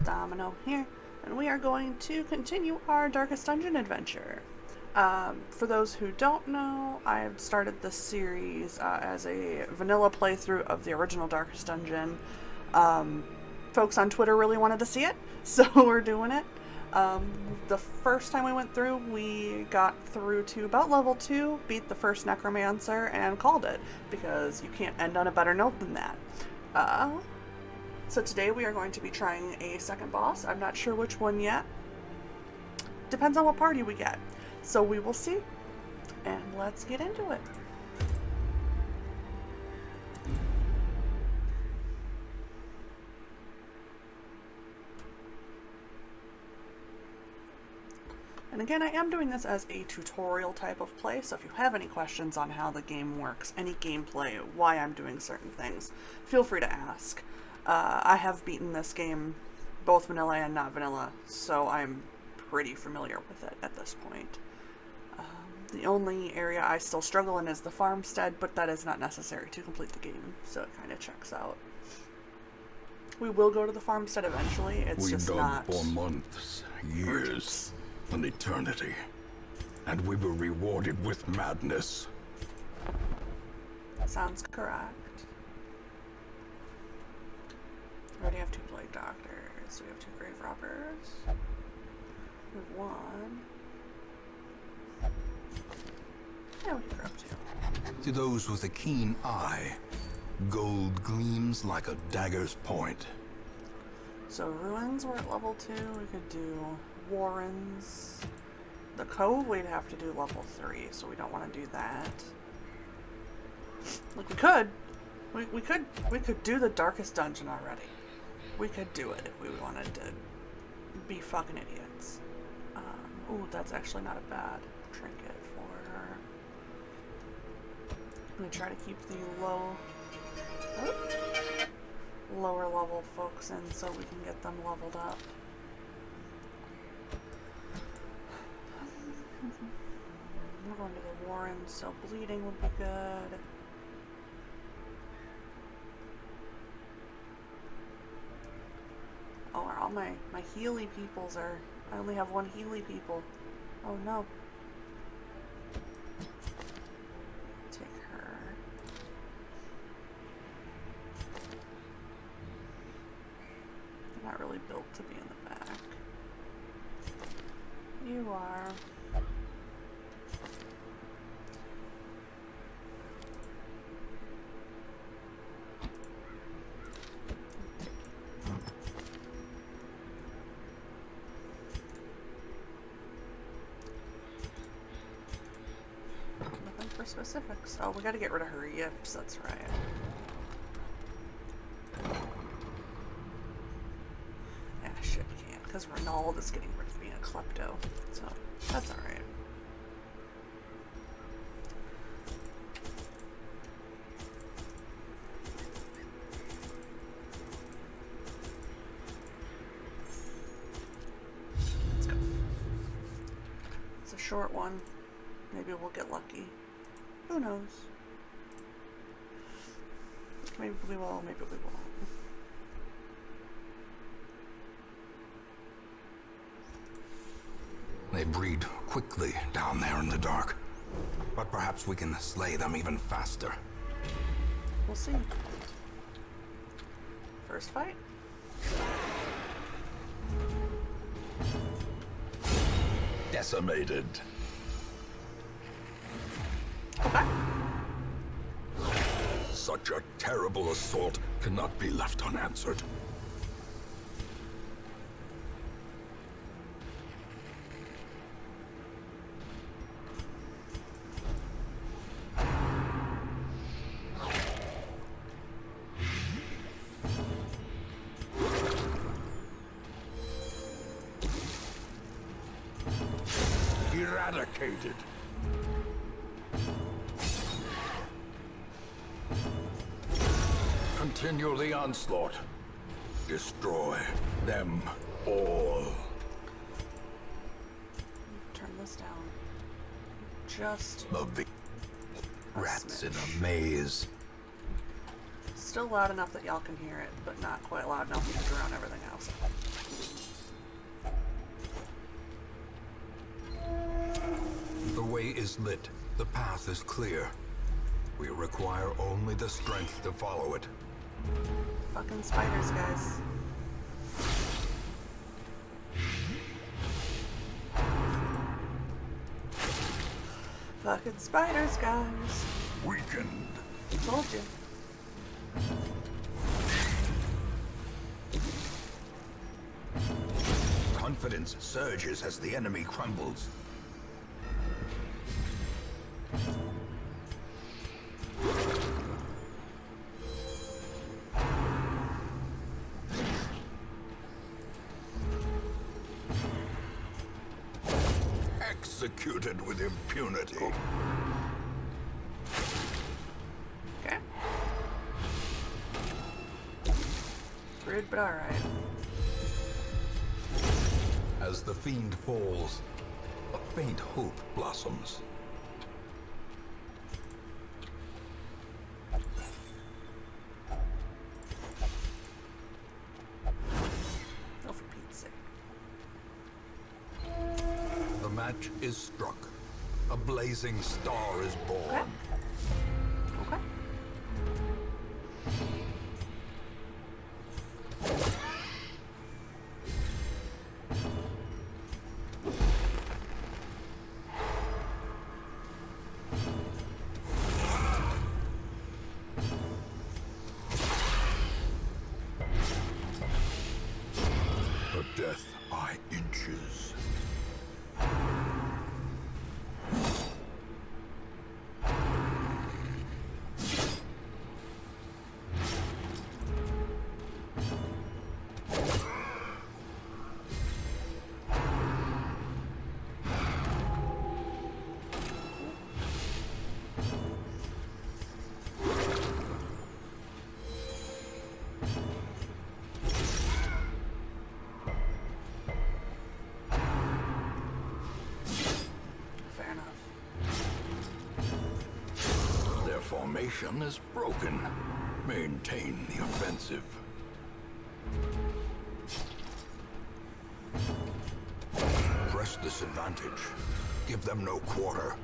Domino here, and we are going to continue our Darkest Dungeon adventure. For those who don't know, I've started this series as a vanilla playthrough of the original Darkest Dungeon. Folks on Twitter really wanted to see it, so we're doing it. The first time we went through, we got through to about level 2, beat the first necromancer, and called it, because you can't end on a better note than that. So today we are going to be trying a second boss. I'm not sure which one yet. Depends on what party we get. So we will see, and let's get into it. And again, I am doing this as a tutorial type of play, so if you have any questions on how the game works, any gameplay, why I'm doing certain things, feel free to ask. I have beaten this game, both vanilla and not vanilla, so I'm pretty familiar with it at this point. The only area I still struggle in is the farmstead, but that is not necessary to complete the game, so it kind of checks out. We will go to the farmstead eventually, it's just not... We dug for months, years, an eternity, and we were rewarded with madness. Sounds correct. We already have 2 plague doctors, we have 2 grave robbers, we have 1. Yeah, we can grab 2. To those with a keen eye, gold gleams like a dagger's point. So ruins were at level 2, we could do warrens. The cove we'd have to do level 3, so we don't want to do that. Like we could do the Darkest Dungeon already. We could do it if we wanted to be fucking idiots. Ooh, that's actually not a bad trinket for her. I'm gonna try to keep the lower level folks in so we can get them leveled up. We're going to the Warren, so bleeding would be good. Oh, are all my Healy peoples are... I only have 1 Healy people. Oh no. Take her. I'm not really built to be in the back. You are. Specifics. Oh, we gotta get rid of her yips, that's right. Yeah, shit, we can't, because Renauld is getting rid of being a klepto, so that's alright. Let's go. It's a short one. Maybe we'll get lucky. Who knows? Maybe we will, maybe we won't. They breed quickly down there in the dark, but perhaps we can slay them even faster. We'll see. First fight? Decimated. Okay. Such a terrible assault cannot be left unanswered. Eradicated. Continue the onslaught. Destroy them all. Turn this down. Just rats in a maze. Still loud enough that y'all can hear it, but not quite loud enough to drown everything out. Awesome. The way is lit. The path is clear. We require only the strength to follow it. Fucking spiders, guys. Fucking spiders, guys. Weakened. Told you. Confidence surges as the enemy crumbles. Executed with impunity. Okay. Rude, but alright. As the fiend falls, a faint hope blossoms. Oh, for Pete's sake. The match is struck. A blazing star is born. Okay. Okay. Her death by inches. Fair enough. Their formation is broken. Maintain the offensive. Press this advantage. Give them no quarter.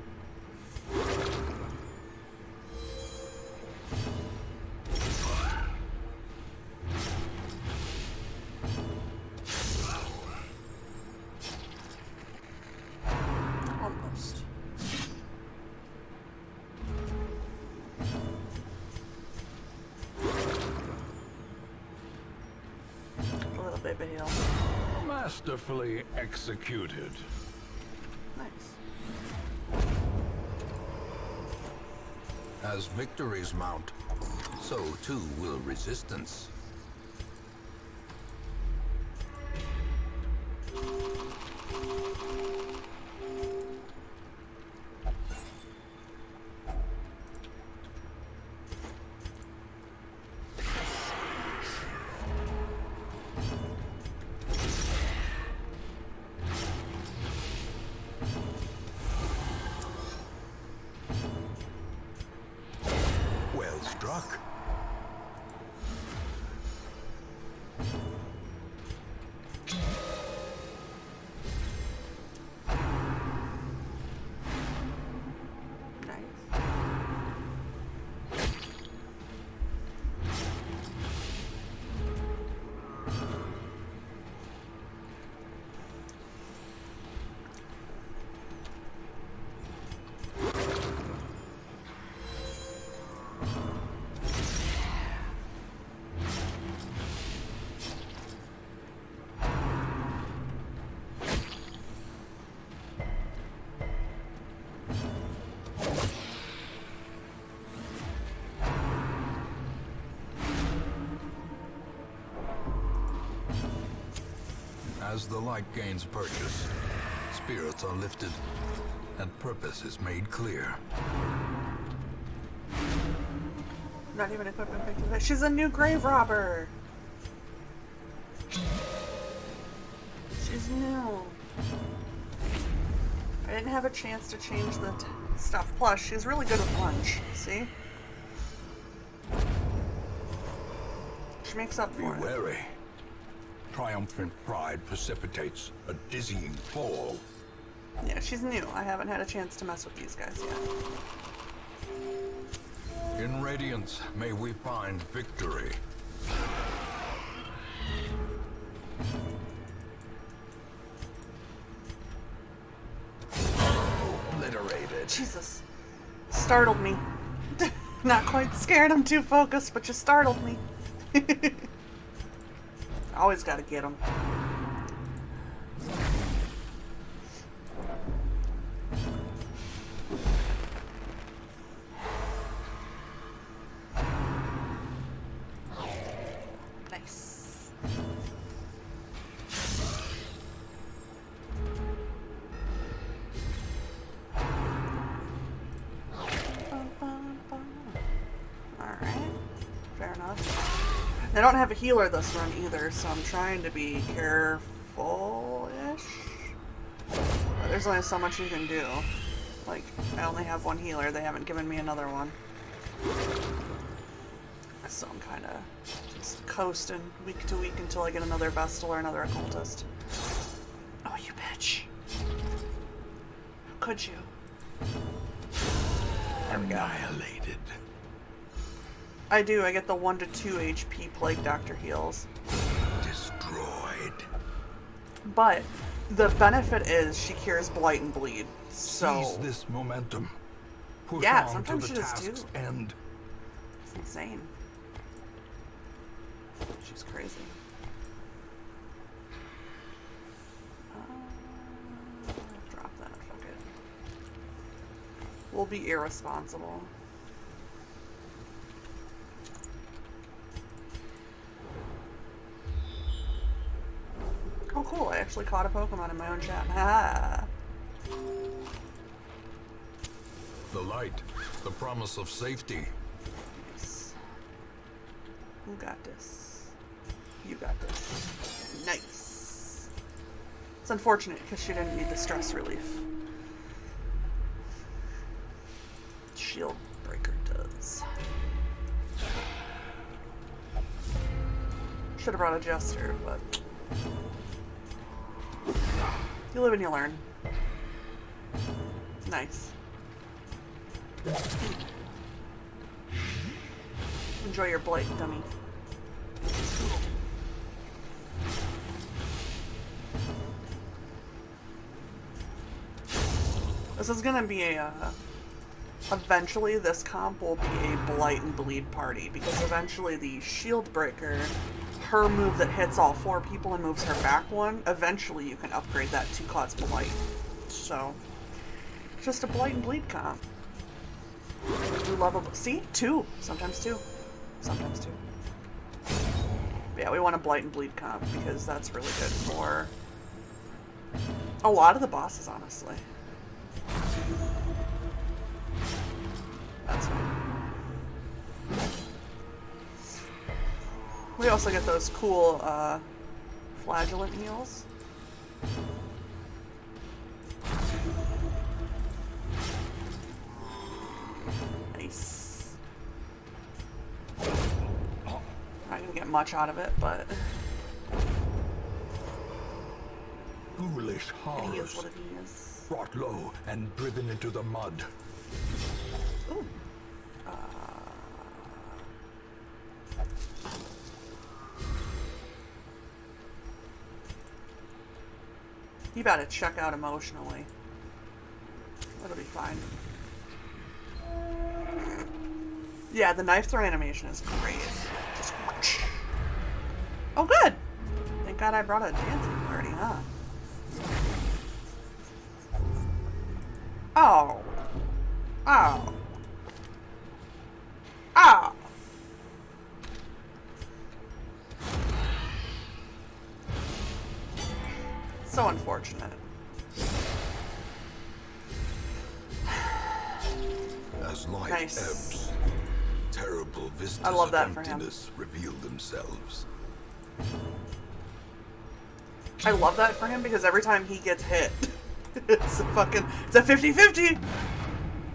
Almost. A little bit, but he'll. Masterfully executed. Nice. As victories mount, so too will resistance. Well struck. Nice. As the light gains purchase, spirits are lifted, and purpose is made clear. Not even equipping pictures. She's a new grave robber. She's new. I didn't have a chance to change the stuff. Plus, she's really good with lunch. See? She makes up Be for it. wary. triumphant pride precipitates a dizzying fall. Yeah, she's new. I haven't had a chance to mess with these guys yet. In Radiance, may we find victory. Obliterated. Jesus. Startled me. Not quite scared, I'm too focused, but you startled me. Always gotta get them. Nice. Alright. Fair enough. They don't have a healer this run either, so I'm trying to be careful-ish. But there's only so much you can do. Like, I only have one healer. They haven't given me another one. So I'm kind of just coasting week to week until I get another Vestal or another Occultist. Oh, you bitch. How could you? There we go. Annihilated. I do. I get the 1 to 2 HP Plague Doctor heals. Destroyed. But the benefit is she cures Blight and Bleed. So Seize this momentum. Push yeah, on sometimes to she the does too. task's end. It's insane. She's crazy. Drop that. Fuck it. We'll be irresponsible. Oh, cool. I actually caught a Pokemon in my own chat. Ha! The light, the promise of safety. Nice. Who got this? You got this. Nice. It's unfortunate because she didn't need the stress relief. Shield Breaker does. Should have brought a Jester, but you live and you learn. Nice. Enjoy your blight, dummy. This is gonna be a, eventually this comp will be a Blight and Bleed party, because eventually the Shield Breaker, her move that hits all 4 people and moves her back 1, eventually you can upgrade that to cause Blight. So, just a Blight and Bleed comp. Do love a... See? 2. Sometimes 2. Sometimes 2. But yeah, we want a Blight and Bleed comp, because that's really good for a lot of the bosses, honestly. That's fine. We also get those cool, flagellant heals. Nice. Not gonna get much out of it, but Foolish he is horrors, what he is. brought low and driven into the mud. Ooh. You better check out emotionally. It'll be fine. Yeah, the knife throw animation is great. Just whoosh. Oh, good! Thank God I brought a dancing already, huh? Oh. Oh. Oh. So unfortunate. As life Nice. ebbs, terrible vistas I love of that for him. emptiness reveal themselves. I love that for him because every time he gets hit, it's a 50-50.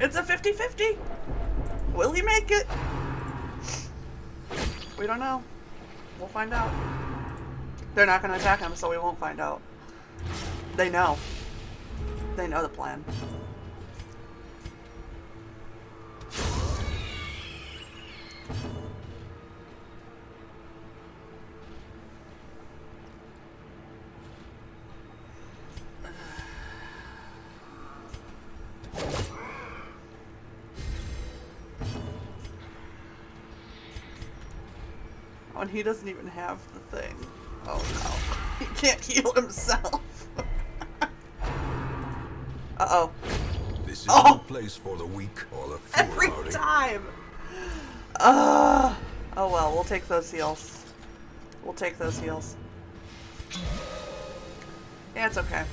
It's a 50-50. Will he make it? We don't know. We'll find out. They're not going to attack him, so we won't find out. They know. They know the plan. Oh, and he doesn't even have the thing. Oh no. He can't heal himself. Uh-oh. This is no place for the weak or the foolhardy. Every time! Oh well, we'll take those heals. We'll take those heals. Yeah, it's okay.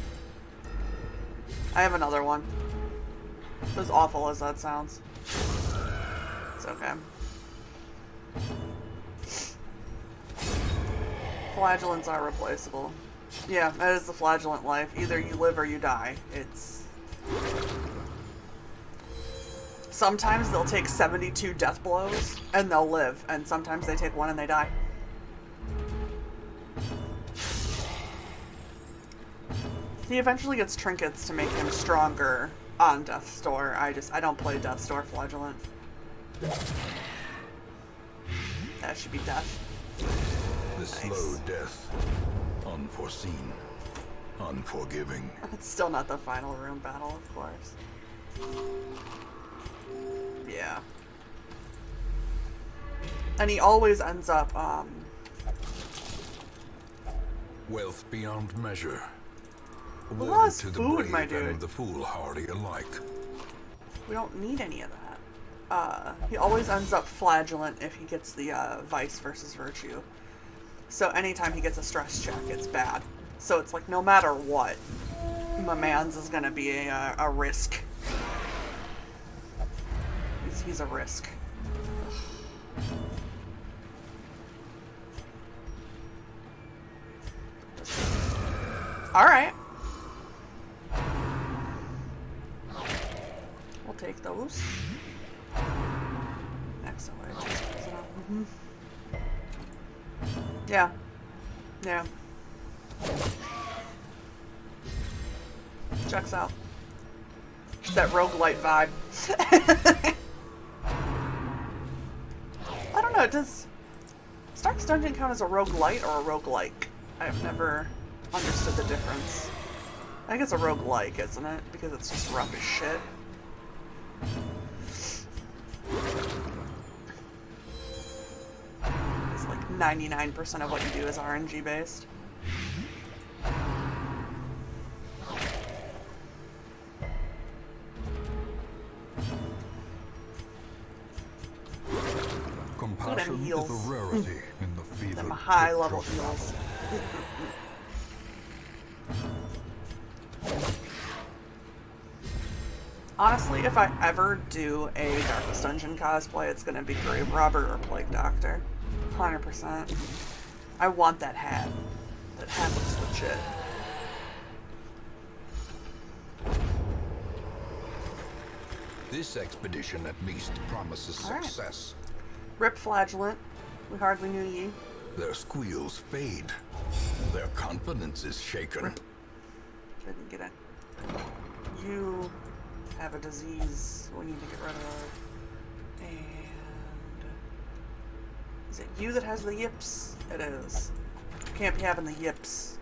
I have another one. As awful as that sounds. It's okay. Flagellants are replaceable. Yeah, that is the flagellant life. Either you live or you die. It's... Sometimes they'll take 72 death blows and they'll live, and sometimes they take one and they die. He eventually gets trinkets to make him stronger on Death's Door. I don't play Death's Door Flagellant. That should be death. The slow death. Unforeseen. Unforgiving. It's still not the final room battle, of course. Yeah. And he always ends up, Wealth beyond measure. Well, To the food, brave my dude. and the foolhardy alike. We don't need any of that. He always ends up flagellant if he gets the vice versus virtue. So anytime he gets a stress check, it's bad. So it's like no matter what, my man's is gonna be a risk. He's a risk. Alright. We'll take those. Excellent. Mm-hmm. Yeah. Yeah. Checks out. It's that roguelite vibe. I don't know, does Stark's Dungeon count as a roguelite or a roguelike? I've never understood the difference. I think it's a roguelike, isn't it? Because it's just rough as shit. It's like 99% of what you do is RNG based. Compassion is a rarity in the fever. Them high level heals. Honestly, if I ever do a Darkest Dungeon cosplay, it's gonna be Grave Robber or Plague Doctor. 100%. I want that hat. That hat looks legit. This expedition at least promises success. Rip Flagellant. We hardly knew ye. Their squeals fade. Their confidence is shaken. Rip. Didn't get it. You have a disease we need to get rid of. And is it you that has the yips? It is. You can't be having the yips.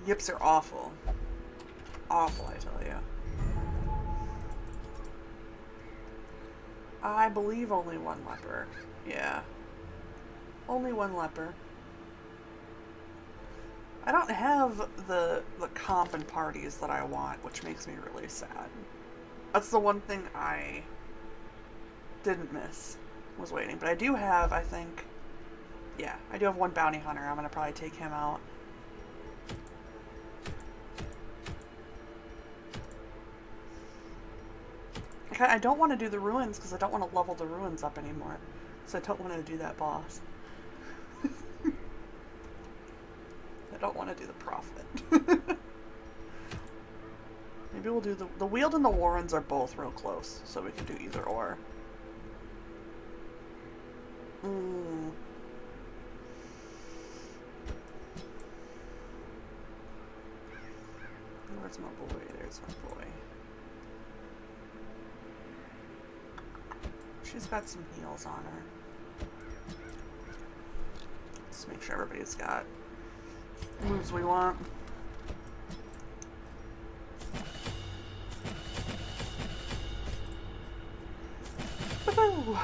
The yips are awful. Awful, I tell you. I believe only one leper. Yeah. Only one leper. I don't have the comp and parties that I want, which makes me really sad. That's the one thing I didn't miss, was waiting. But I do have, I think, yeah, I do have one bounty hunter. I'm going to probably take him out. I don't want to do the ruins because I don't want to level the ruins up anymore. So I don't want to do that boss. I don't want to do the prophet. Maybe we'll do the Weald and the Warrens are both real close, so we can do either or. Where's my boy? There's my boy. She's got some heals on her. Let's make sure everybody's got moves we want. Boo!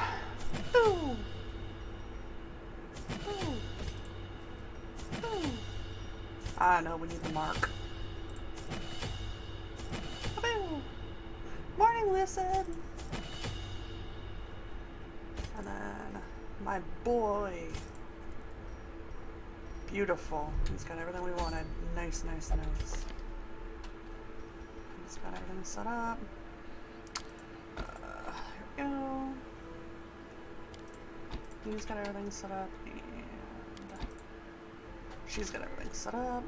Boo! Boo! Boo! Ah, no, we need the mark. Boo! Morning, listen! And then my boy. Beautiful. He's got everything we wanted. Nice, nice, nice. He's got everything set up. Here we go. He's got everything set up. And she's got everything set up.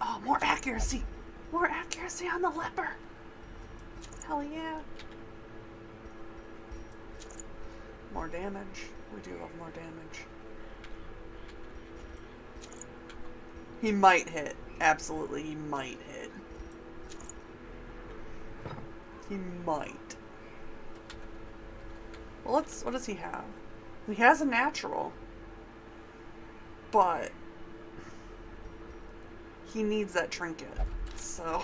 Oh, more accuracy! More accuracy on the leper! Hell yeah. More damage. We do love more damage. He might hit. Absolutely, he might hit. He might. Well, what does he have? He has a natural. But he needs that trinket. So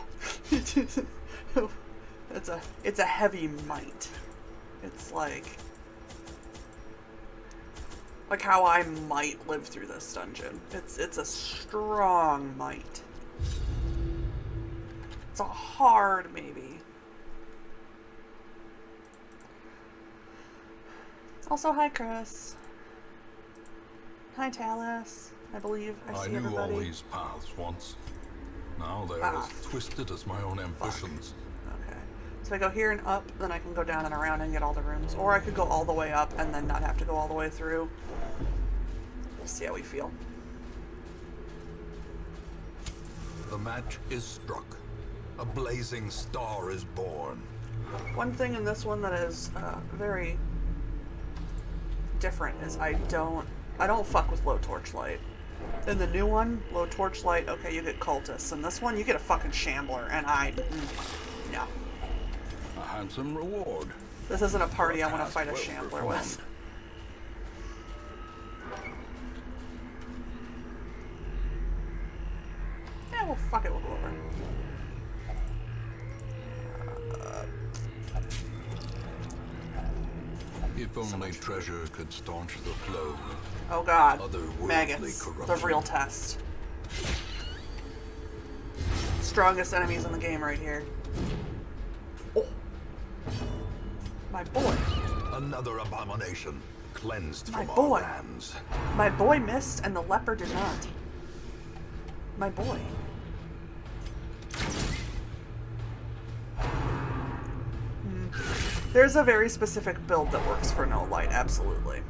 it's a heavy might. It's like how I might live through this dungeon. It's a strong might. It's a hard maybe. Also, hi Chris. Hi Talus. I believe I see everybody. I knew all these paths once. Now they're as twisted as my own ambitions. Okay. So I go here and up, then I can go down and around and get all the rooms. Or I could go all the way up and then not have to go all the way through. We'll see how we feel. The match is struck. A blazing star is born. One thing in this one that is very different is I don't fuck with low torchlight. In the new one, low torchlight, okay, you get cultists. In this one, you get a fucking shambler, and no. A handsome reward. This isn't a party I want to fight a shambler with. Yeah, well, fuck it, we'll go over. If only treasure could staunch the flow. Oh god. Otherworldly Maggots. The corruption. real test. Strongest enemies in the game right here. Oh. My boy. Another abomination. Cleansed My from boy. our lands. My boy missed and the leper did not. My boy. There's a very specific build that works for no light, absolutely.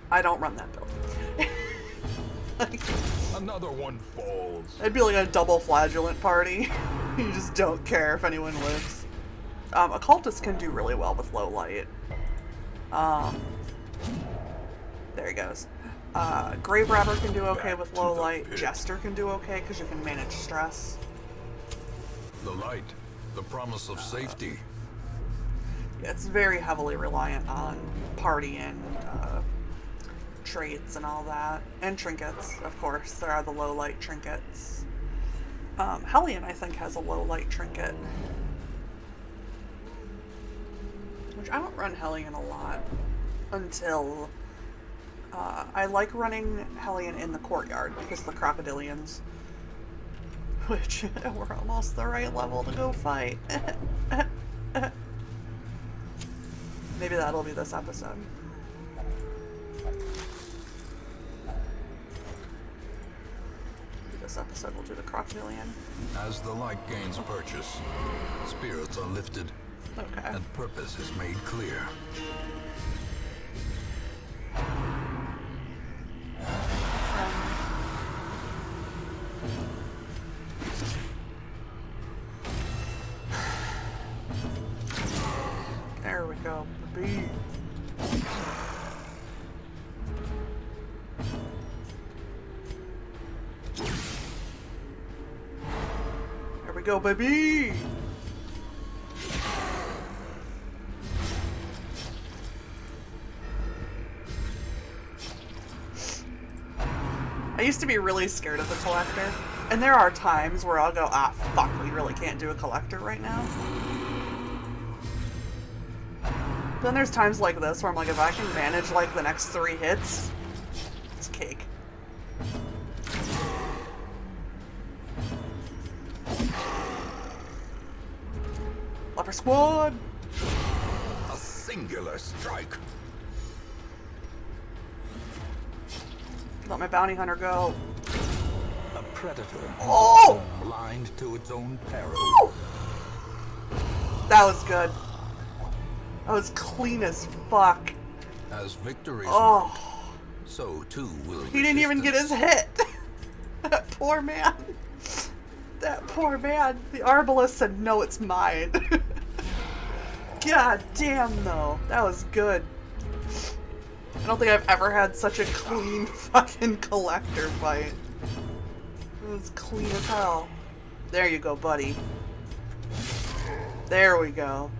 I don't run that build. Another one falls. It'd be like a double flagellant party. You just don't care if anyone lives. Occultist can do really well with low light. There he goes. Grave Robber can do okay with low light. Jester can do okay because you can manage stress. The light, the promise of safety. It's very heavily reliant on party and traits and all that. And trinkets, of course. There are the low light trinkets. Hellion, I think, has a low light trinket. Which I don't run Hellion a lot until I like running Hellion in the courtyard because of the crocodilians. Which we're almost the right level to go fight. Maybe that'll be this episode. This episode we'll do the crocodilian. As the light gains purchase, spirits are lifted, Okay. and purpose is made clear. There we go. The bee. we go, baby! I used to be really scared of the collector. And there are times where I'll go, ah, fuck, we really can't do a collector right now. Then there's times like this where I'm like, if I can manage like the next 3 hits, it's cake. Leper Squad! A singular strike. Let my bounty hunter go. A predator Oh! blind to its own peril. Oh! That was good. That was clean as fuck. As victories Oh. mount, so too will He didn't even get his hit. That poor man. That poor man. The Arbalest said, no, it's mine. God damn, though. That was good. I don't think I've ever had such a clean fucking collector fight. It was clean as hell. There you go, buddy. There we go.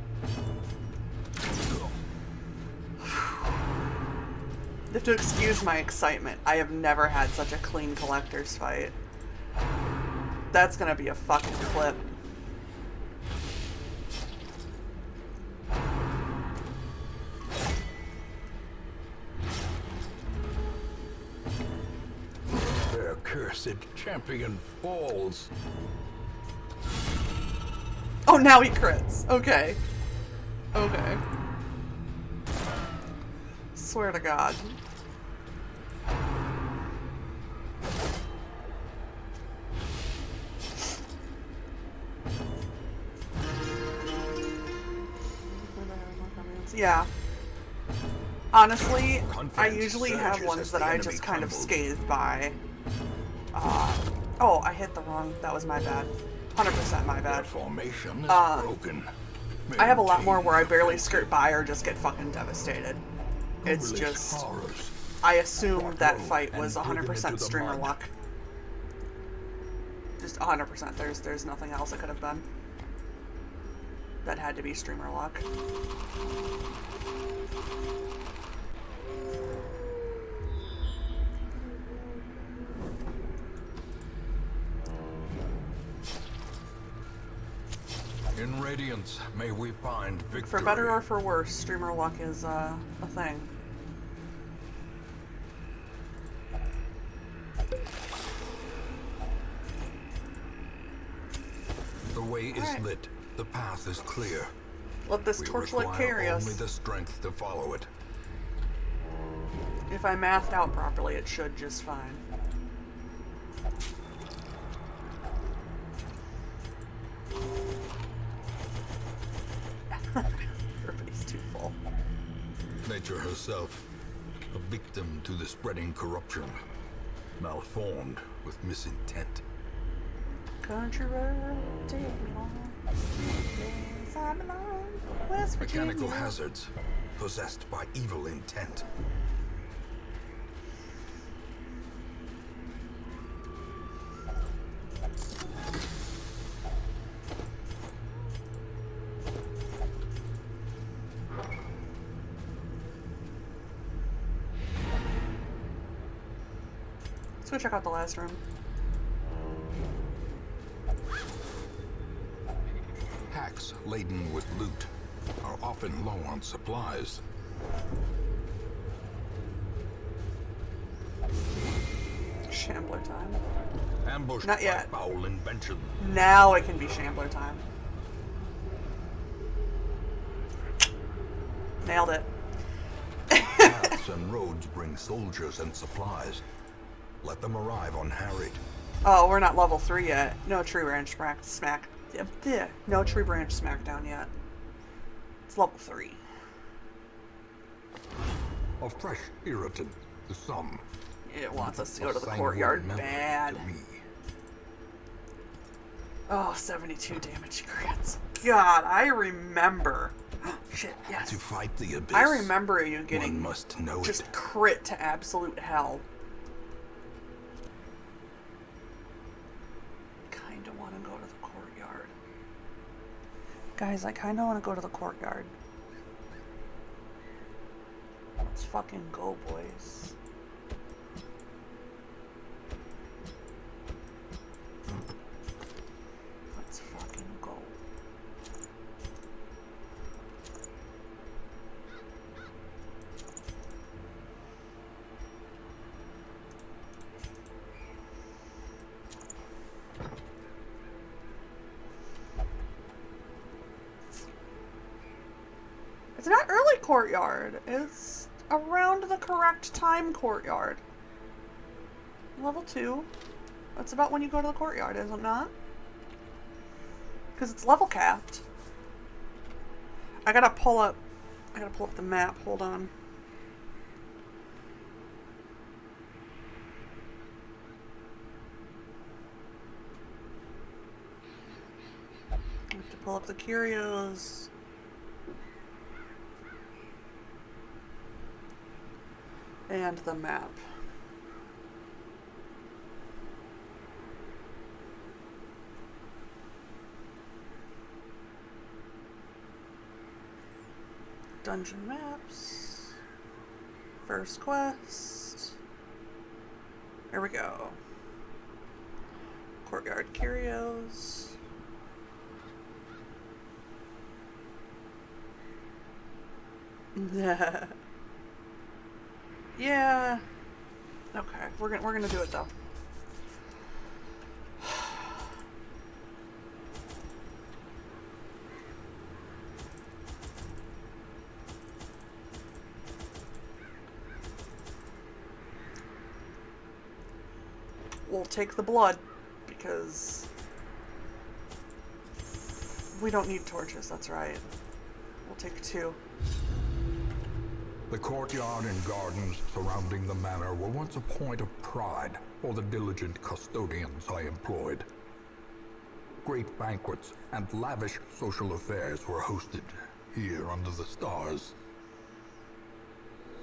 You have to excuse my excitement. I have never had such a clean collector's fight. That's gonna be a fucking clip. Their cursed champion falls. Oh, now he crits. Okay. Okay. Swear to God. Yeah. Honestly, I usually have ones that I just kind of scathed by. Oh, I hit the wrong. That was my bad. 100% my bad. Formation is broken. I have a lot more where I barely skirt by or just get fucking devastated. It's just... I assumed that fight was 100% streamer luck. Just 100%. There's nothing else it could have been. That had to be streamer luck. In Radiance, may we find victory. For better or for worse, streamer luck is a thing. The way is lit. The path is clear. Let this torchlight carry us. Only the strength to follow it. If I mathed out properly, it should just fine. Everybody's too full. Nature herself, a victim to the spreading corruption, malformed with misintent. Country road, take me home. Yes, I belong. West Virginia. Mechanical hazards, possessed by evil intent. Let's go check out the last room. Hacks laden with loot are often low on supplies. Shambler time. Ambushed Not yet. by foul invention. Now it can be Shambler time. Nailed it. Paths and roads bring soldiers and supplies. Let them arrive unharried. Oh, we're not level 3 yet. No tree branch no tree branch smackdown yet. It's level 3. A fresh irritant to some. It wants us to go to the courtyard bad. Oh, 72 damage crits. God, I remember. Shit, yes. To fight the abyss, I remember you getting one must know just it. crit to absolute hell. Kinda want to go to the courtyard. Guys, I kind of want to go to the courtyard. Let's fucking go, boys. Let's fucking go. It's not early courtyard. It's around the correct time courtyard. Level 2. That's about when you go to the courtyard, is it not? Because it's level capped. I gotta pull up the map. Hold on. I have to pull up the curios. And the map. Dungeon maps. First quest. There we go. Courtyard curios. Yeah. Okay, we're gonna do it though. We'll take the blood because we don't need torches. That's right. We'll take 2. The courtyard and gardens surrounding the manor were once a point of pride for the diligent custodians I employed. Great banquets and lavish social affairs were hosted here under the stars.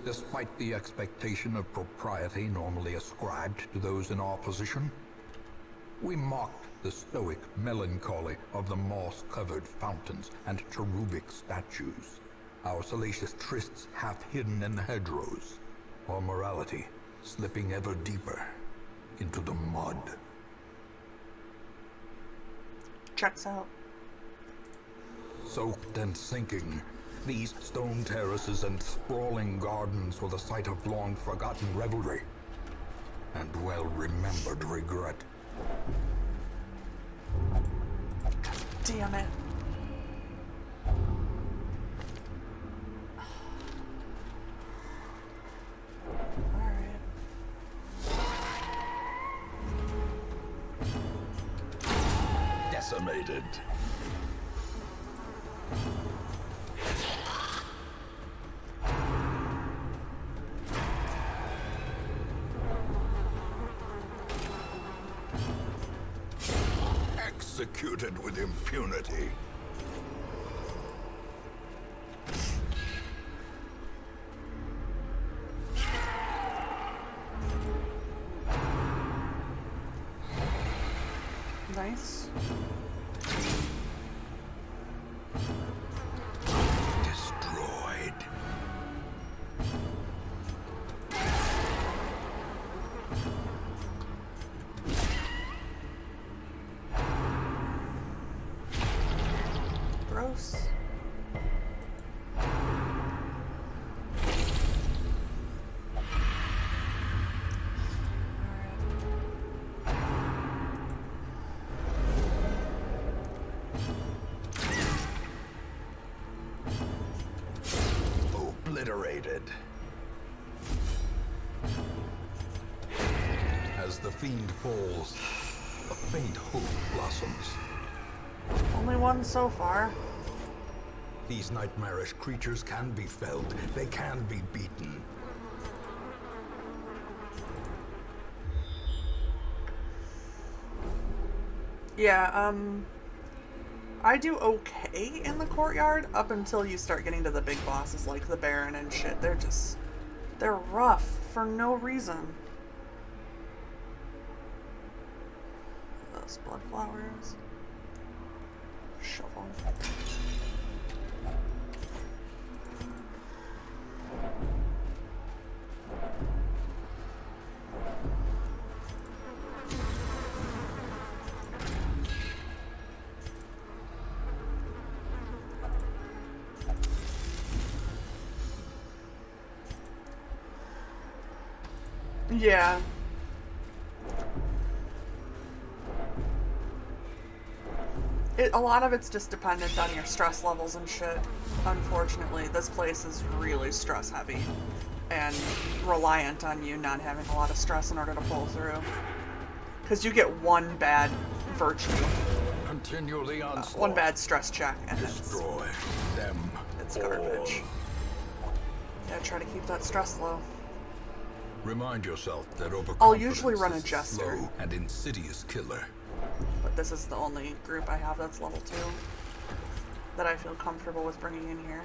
Despite the expectation of propriety normally ascribed to those in our position, we mocked the stoic melancholy of the moss-covered fountains and cherubic statues. Our salacious trysts half hidden in the hedgerows, our morality slipping ever deeper into the mud. Checks out. Soaked and sinking, these stone terraces and sprawling gardens were the site of long-forgotten revelry and well-remembered regret. Damn it. Decimated. Executed with impunity. Nice. Destroyed. Gross. Obliterated. As the fiend falls, a faint hope blossoms. Only one so far. These nightmarish creatures can be felled. They can be beaten. Yeah, I do okay in the courtyard up until you start getting to the big bosses like the Baron and shit. They're rough for no reason. Those blood flowers. shovel. Yeah. A lot of it's just dependent on your stress levels and shit. Unfortunately, this place is really stress heavy and reliant on you not having a lot of stress in order to pull through. Because you get one bad virtue, Continue the onslaught. one bad stress check, and Destroy them. it's garbage. Yeah, try to keep that stress low. Remind yourself that overconfidence I'll usually run a is jester. slow and insidious killer. But this is the only group I have that's level 2 that I feel comfortable with bringing in here.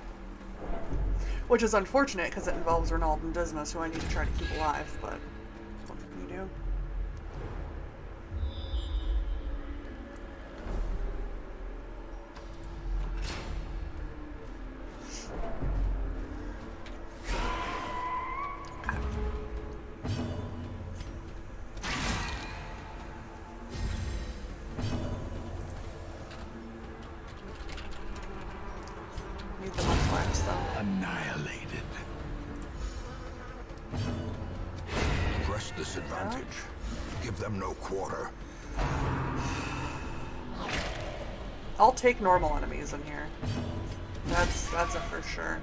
Which is unfortunate because it involves Renald and Dismas, who I need to try to keep alive, but what can you do? Need the munchlax though. Annihilated. Press this advantage. Give them no quarter. I'll take normal enemies in here. That's a for sure.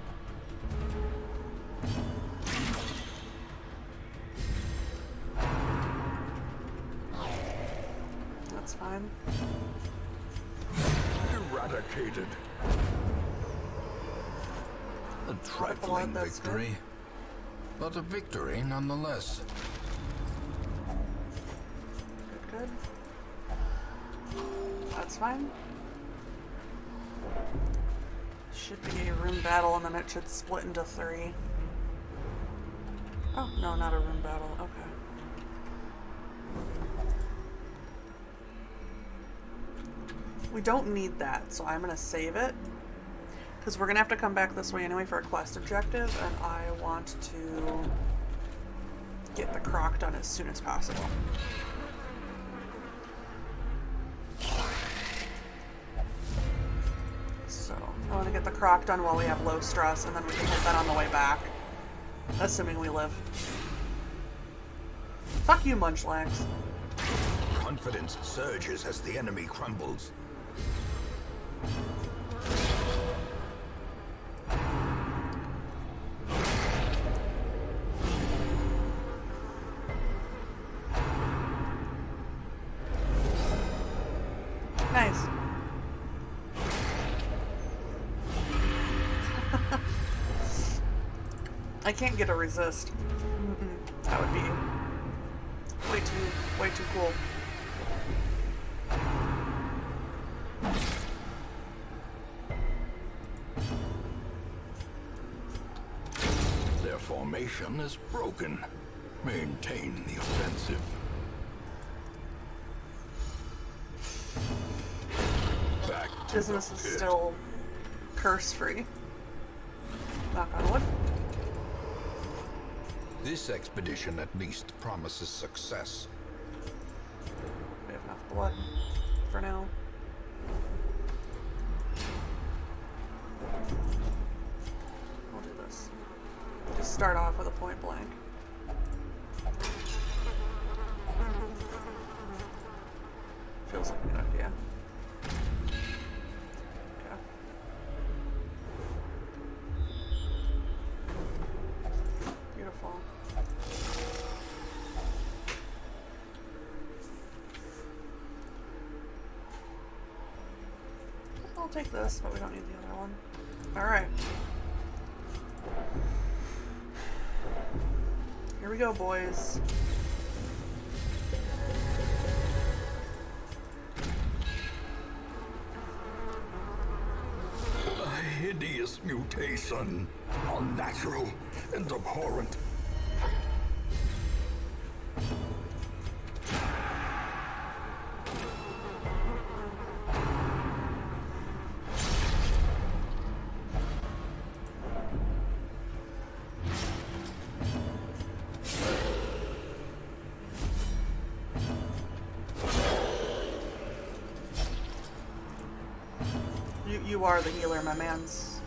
That's fine. Eradicated. A blood, trifling that's victory, but a victory nonetheless. Good. That's fine. Should be a room battle, and then it should split into 3. Oh, no, not a room battle. Okay. We don't need that, so I'm going to save it. Because we're going to have to come back this way anyway for a quest objective, and I want to get the croc done as soon as possible. So, I want to get the croc done while we have low stress, and then we can hit that on the way back. Assuming we live. Fuck you, munchlax. Confidence surges as the enemy crumbles. Nice. I can't get a resist. That would be way too cool. Their formation is broken. Maintain the offensive. Back to Dismas the is pit. still curse-free. Knock on wood. This expedition at least promises success. We have enough blood for now. We'll do this. Just start off with a point blank. Feels like a good idea. Okay. Beautiful. I'll take this, but we don't need the other one. Alright. Here we go, boys. A hideous mutation. Unnatural and abhorrent. You are the healer, my mans.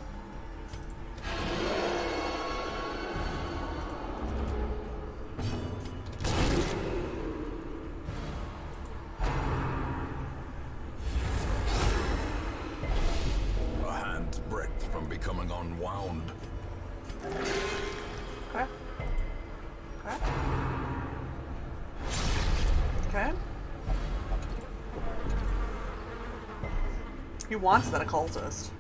A hand's breadth from becoming unwound. Okay. Okay. Okay. He wants that occultist.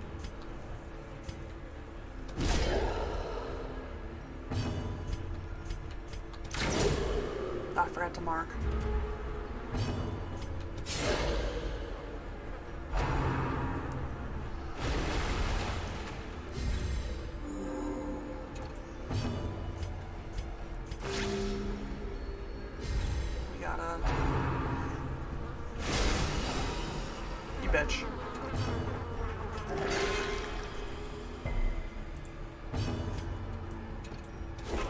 I forgot to mark. We gotta... You bitch. Yeah,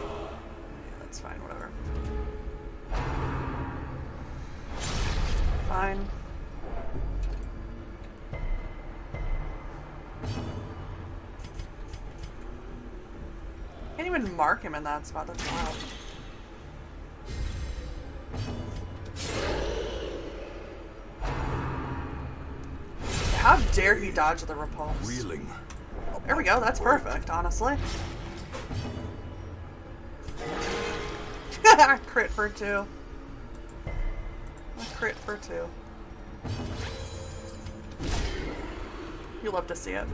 that's fine, whatever. Fine. Can't even mark him in that spot, that's wild. How dare he dodge the repulse? Reeling. There we go, that's perfect, honestly. Crit for 2. A crit for 2. You love to see it.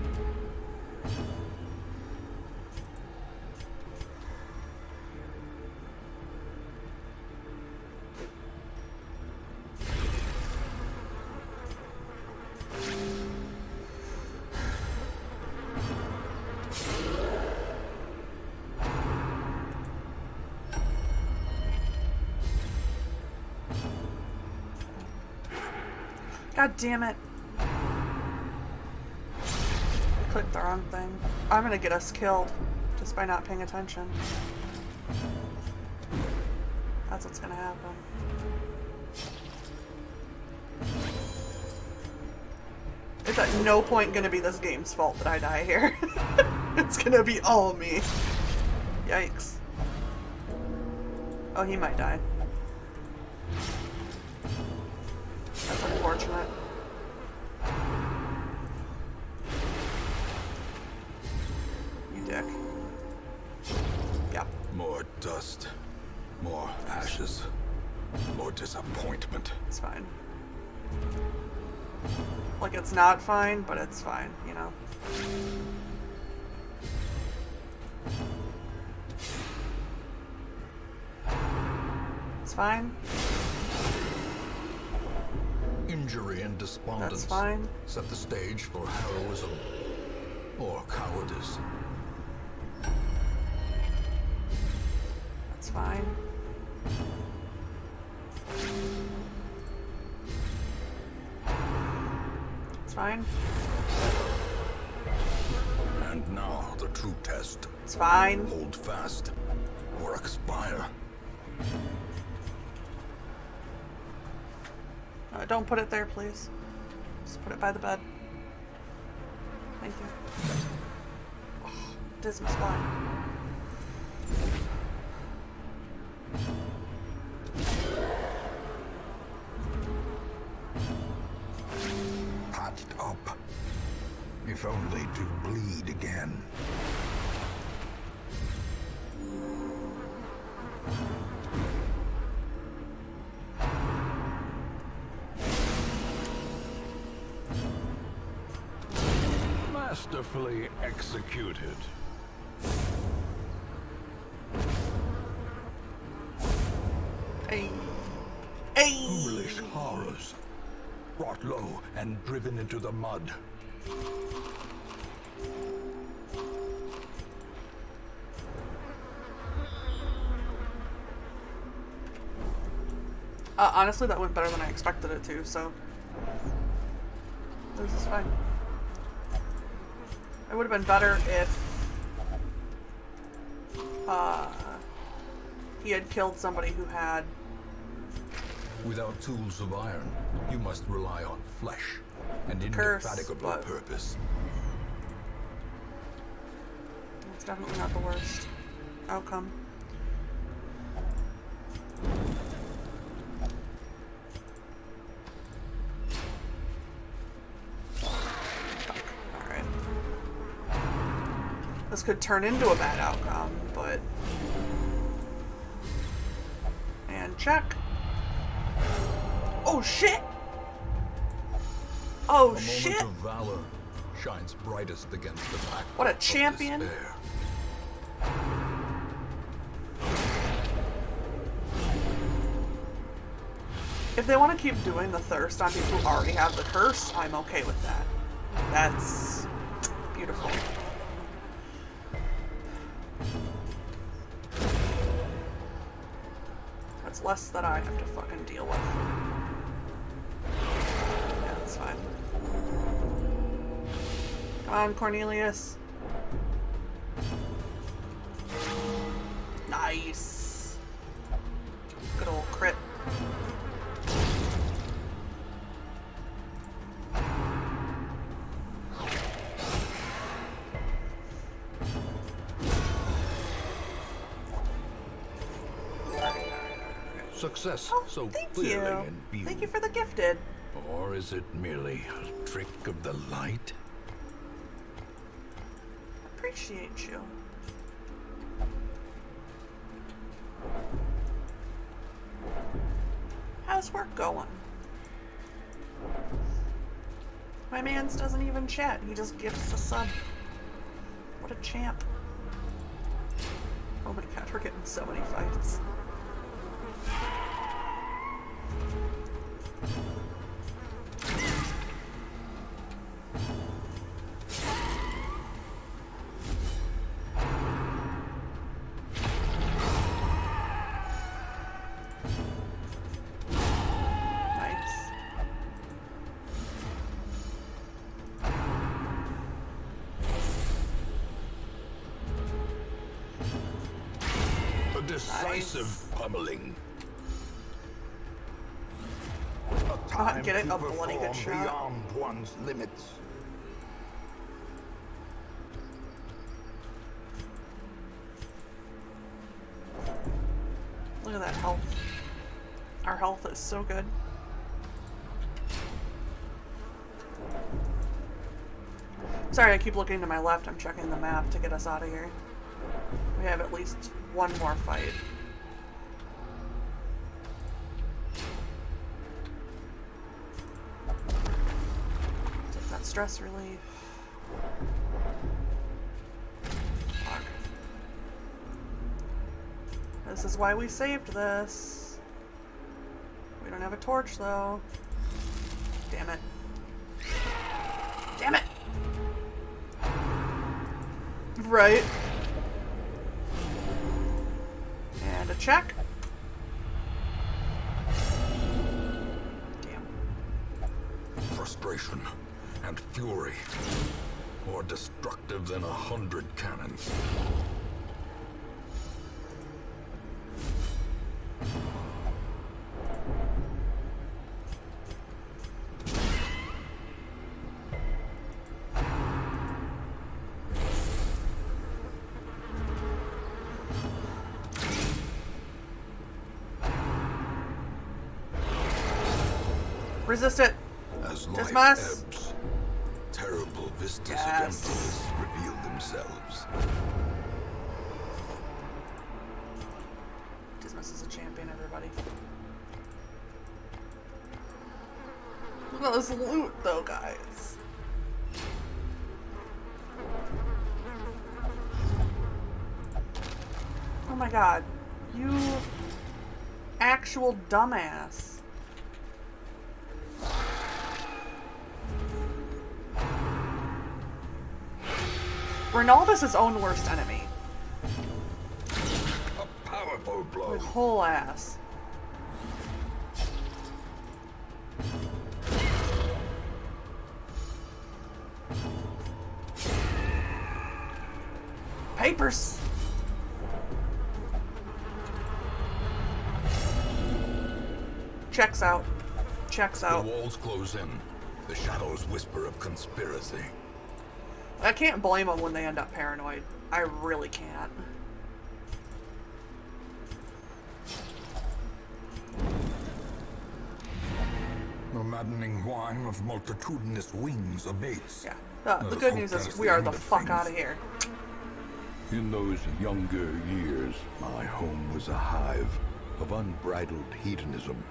God damn it. I clicked the wrong thing. I'm gonna get us killed just by not paying attention. That's what's gonna happen. It's at no point gonna be this game's fault that I die here. It's gonna be all me. Yikes. Oh, he might die. That's unfortunate. You dick. Yep. More dust. More ashes. More disappointment. It's fine. Like, it's not fine, but it's fine, you know? It's fine. Injury and despondence That's fine. set the stage for heroism or cowardice. That's fine. It's fine. And now the true test. It's fine. Hold fast or expire. Don't put it there, please. Just put it by the bed. Thank you. Oh, Dismas, why? Patched up. If only to bleed again. Masterfully executed. Hey. Hey. Foolish horrors. Brought low and driven into the mud. Honestly, that went better than I expected it to, so... This is fine. It would have been better if... he had killed somebody who had... Without tools of iron, you must rely on flesh and Curse, indefatigable but- purpose. It's definitely not the worst outcome. Alright. This could turn into a bad outcome, but... And check. Oh, shit! Oh, shit! A moment of valor shines brightest against the back. What a champion! If they want to keep doing the thirst on people who already have the curse, I'm okay with that. That's beautiful. That's less that I have to fucking deal with. Yeah, that's fine. Come on, Cornelius. Nice. Good old crit. Success so Thank clearly you. in view. Thank you for the gifted. Or is it merely a trick of the light? Appreciate you. How's work going? My mans doesn't even chat. He just gives a sub. What a champ. Oh my god, we're getting so many fights. Decisive pummeling. Get it? A bloody good shot. Beyond one's limits. Look at that health. Our health is so good. Sorry, I keep looking to my left. I'm checking the map to get us out of here. We have at least one more fight. Take that stress relief. Fuck. This is why we saved this. We don't have a torch though. Damn it. Damn it! Right. And a check. Damn. Frustration and fury, more destructive than 100 cannons. Resist it. As Dismiss. life ebbs, terrible vistas of emptiness reveal themselves. Dismiss is a champion, everybody. Look at this loot, though, guys. Oh my god. You actual dumbass. Ronaldo's his own worst enemy. A powerful blow. With whole ass. Papers. Checks out. Checks out. The walls close in. The shadows whisper of conspiracy. I can't blame them when they end up paranoid. I really can't. The maddening whine of multitudinous wings abates. Yeah. The good news is we are the fuck out of here. In those younger years, my home was a hive of unbridled hedonism.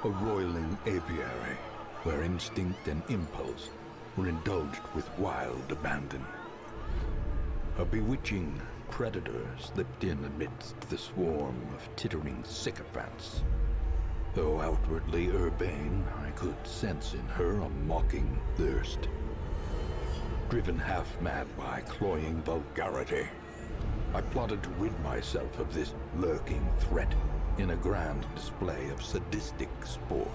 A roiling apiary where instinct and impulse were indulged with wild abandon. A bewitching predator slipped in amidst the swarm of tittering sycophants. Though outwardly urbane, I could sense in her a mocking thirst. Driven half-mad by cloying vulgarity, I plotted to rid myself of this lurking threat in a grand display of sadistic sport.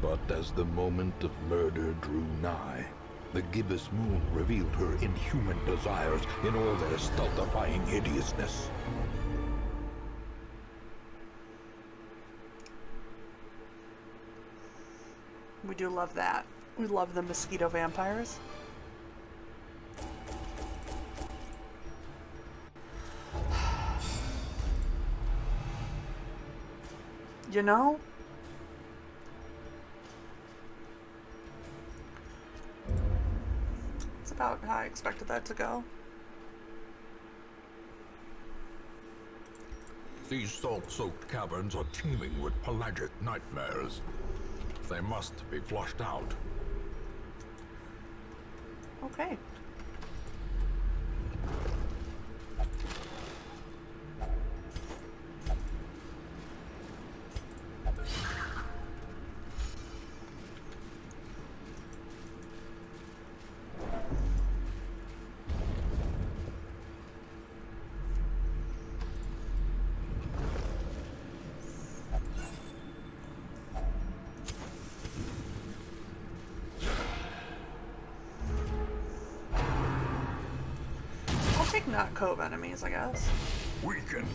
But as the moment of murder drew nigh, the gibbous moon revealed her inhuman desires in all their stultifying hideousness. We do love that. We love the mosquito vampires. You know? It's about how I expected that to go. These salt-soaked caverns are teeming with pelagic nightmares. They must be flushed out. Okay. Not cove enemies, I guess. Weakened.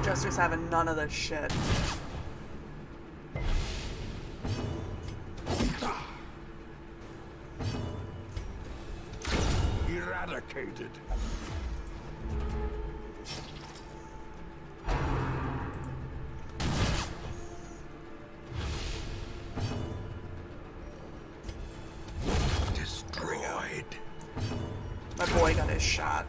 Jester's having none of this shit. Eradicated. Destroyed. My boy got his shot.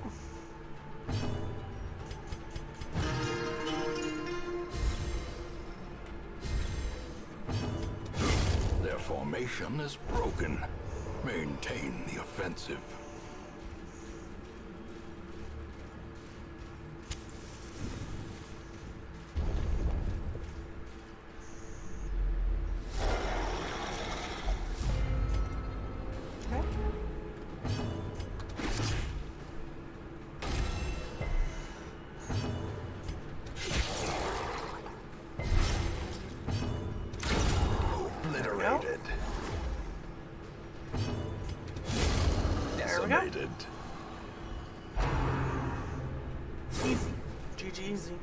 Their formation is broken. Maintain the offensive. Obliterated. Decimated. Easy. GG easy.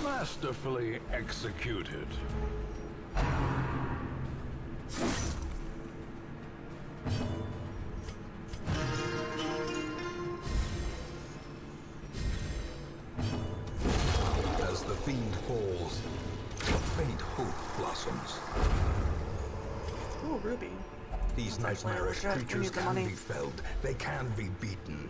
Masterfully executed. As the fiend falls, a faint hope blossoms. Ooh, Ruby. These That's actually nightmarish legit. We creatures need the can money. be felled. They can be beaten.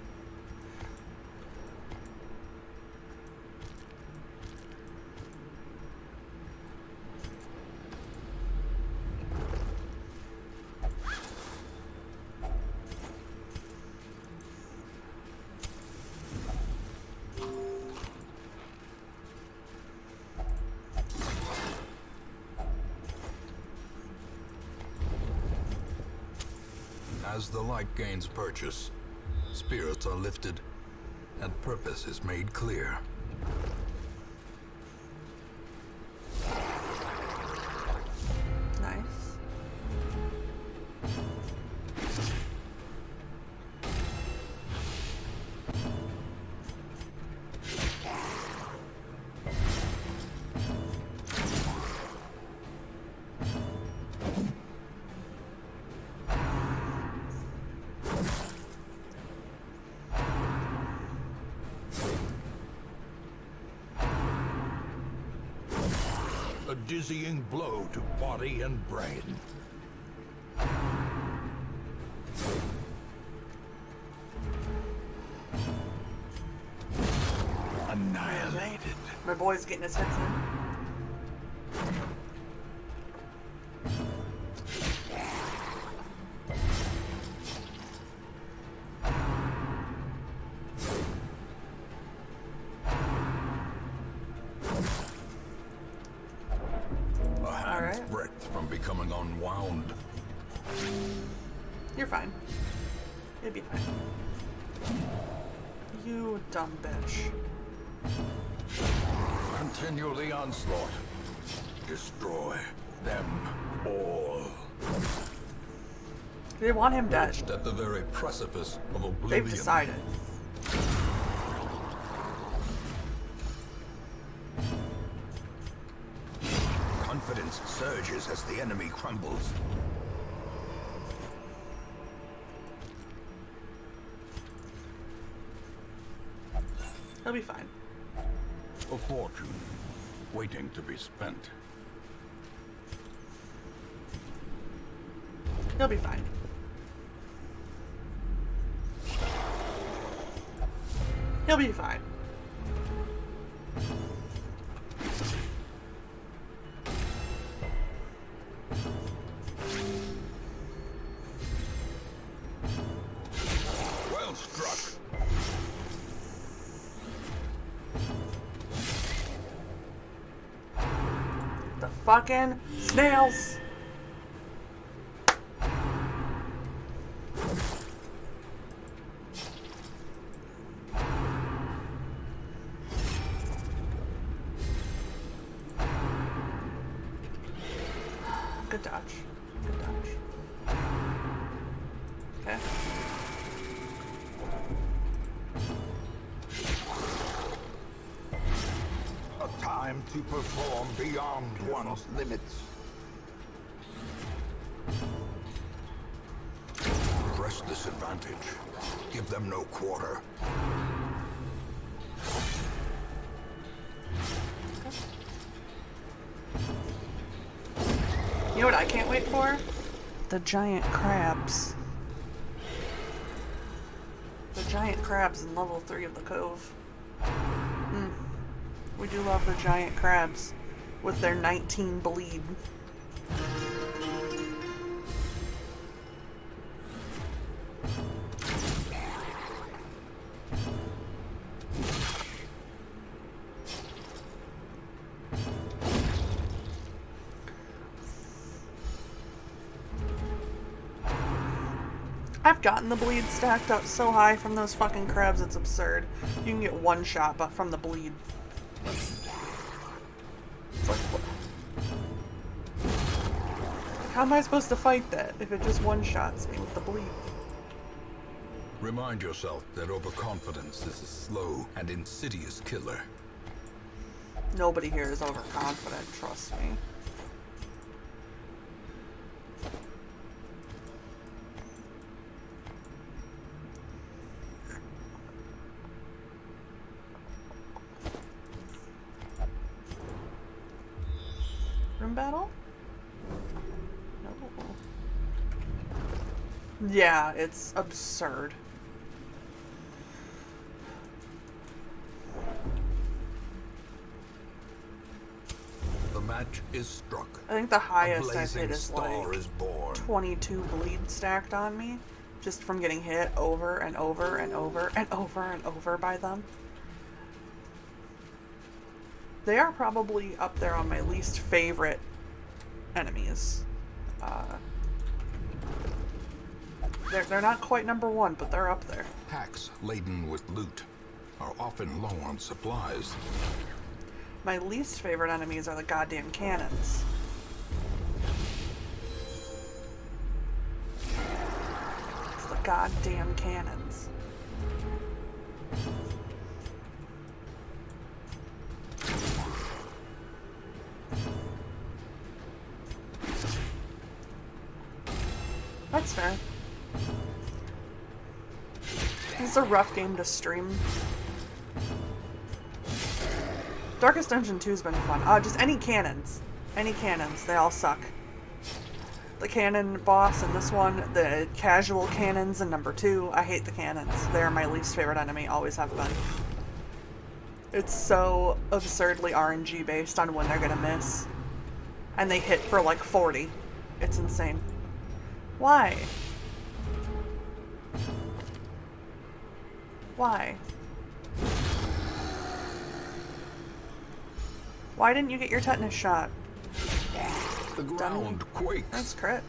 As the light gains purchase, spirits are lifted, and purpose is made clear. Nice. A dizzying blow to body and brain. Annihilated. My boy's getting his hits in. A hand's breadth from becoming unwound. You're fine. You'll be fine. You dumb bitch. Continue the onslaught. Destroy them all. They want him dead. Perched at the very precipice of oblivion. They've decided. Confidence surges as the enemy crumbles. He'll be fine. A fortune waiting to be spent. He'll be fine. He'll be fine. Well struck. The fucking snails. Good dodge. Good dodge. Okay. A time to perform beyond one's limits. Press this advantage. Give them no quarter. You know what I can't wait for? The giant crabs. The giant crabs in level 3 of the Cove. We do love the giant crabs with their 19 bleed. I've gotten the bleed stacked up so high from those fucking crabs, it's absurd. You can get one shot but from the bleed. It's like, what? How am I supposed to fight that if it just one-shots me with the bleed? Remind yourself that overconfidence is a slow and insidious killer. Nobody here is overconfident, trust me. Room battle? No. Yeah, it's absurd. The match is struck. I think the A highest I've blazing hit is star like is born. 22 bleed stacked on me, just from getting hit over and over and over and over and over by them. They are probably up there on my least favorite enemies. They're not quite number one, but they're up there. Packs laden with loot are often low on supplies. My least favorite enemies are the goddamn cannons. It's the goddamn cannons. That's fair. This is a rough game to stream. Darkest Dungeon 2 has been fun. Just any cannons. Any cannons. They all suck. The cannon boss in this one, the casual cannons in number 2. I hate the cannons. They're my least favorite enemy. Always have been. It's so absurdly RNG based on when they're gonna miss. And they hit for like 40. It's insane. Why? Why? Why didn't you get your tetanus shot? The ground quakes. Nice crit.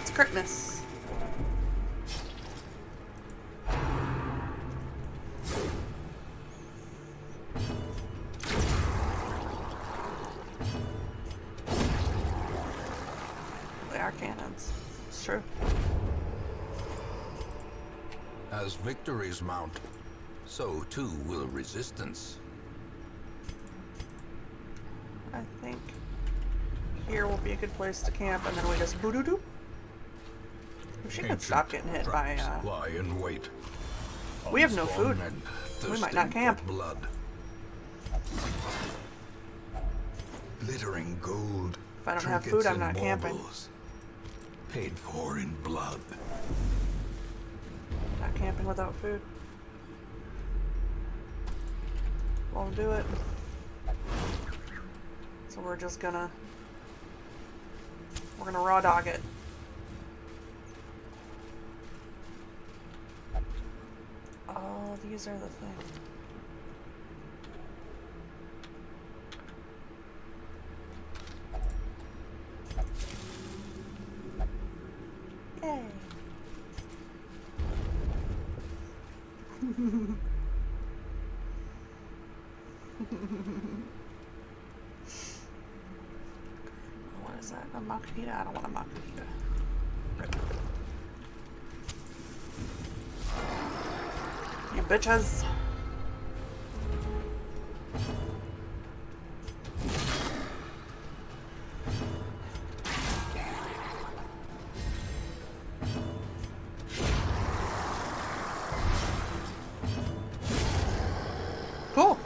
It's crit miss. They are cannons. It's true. As victories mount, so too will resistance. I think here will be a good place to camp, and then we just boo-doo-doo. If she could stop getting hit by, lie in wait. We have no food. We might not camp. Blood. Glittering gold. If I don't have food, I'm not camping. Paid for in blood. Not camping without food. Won't do it. So we're just gonna raw dog it. Oh, these are the things. Yay. What is that? A Makuhita? I don't want a Makuhita. You bitches. Cool.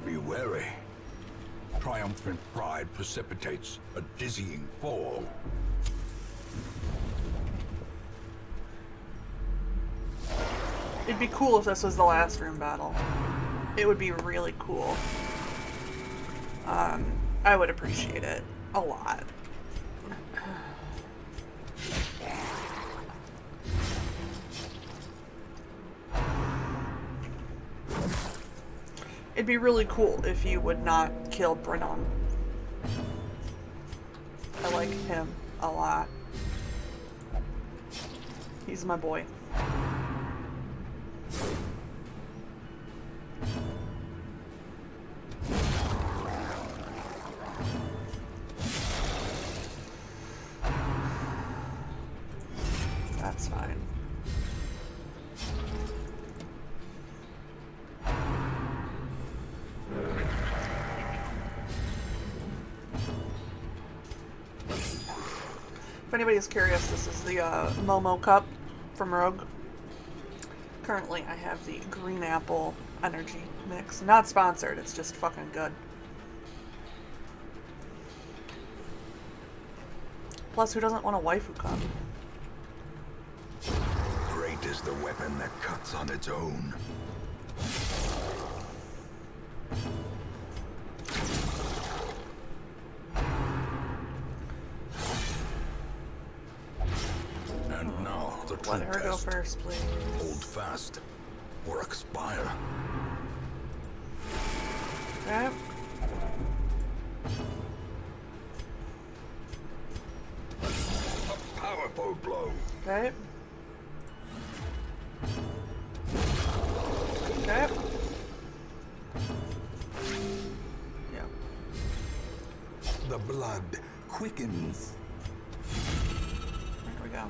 Be wary. Triumphant pride precipitates a dizzying fall. It'd be cool if this was the last room battle. It would be really cool. I would appreciate it a lot. It'd be really cool if you would not kill Brennan. I like him a lot. He's my boy. That's fine. If anybody is curious, this is the Momo Cup from Rogue. Currently, I have the green apple energy mix. Not sponsored, it's just fucking good. Plus, who doesn't want a waifu cup? Great is the weapon that cuts on its own. And now the true Let her go test. first, please. Hold fast or expire. Okay. A powerful blow. Okay. Okay. Yeah. The blood quickens. There we go.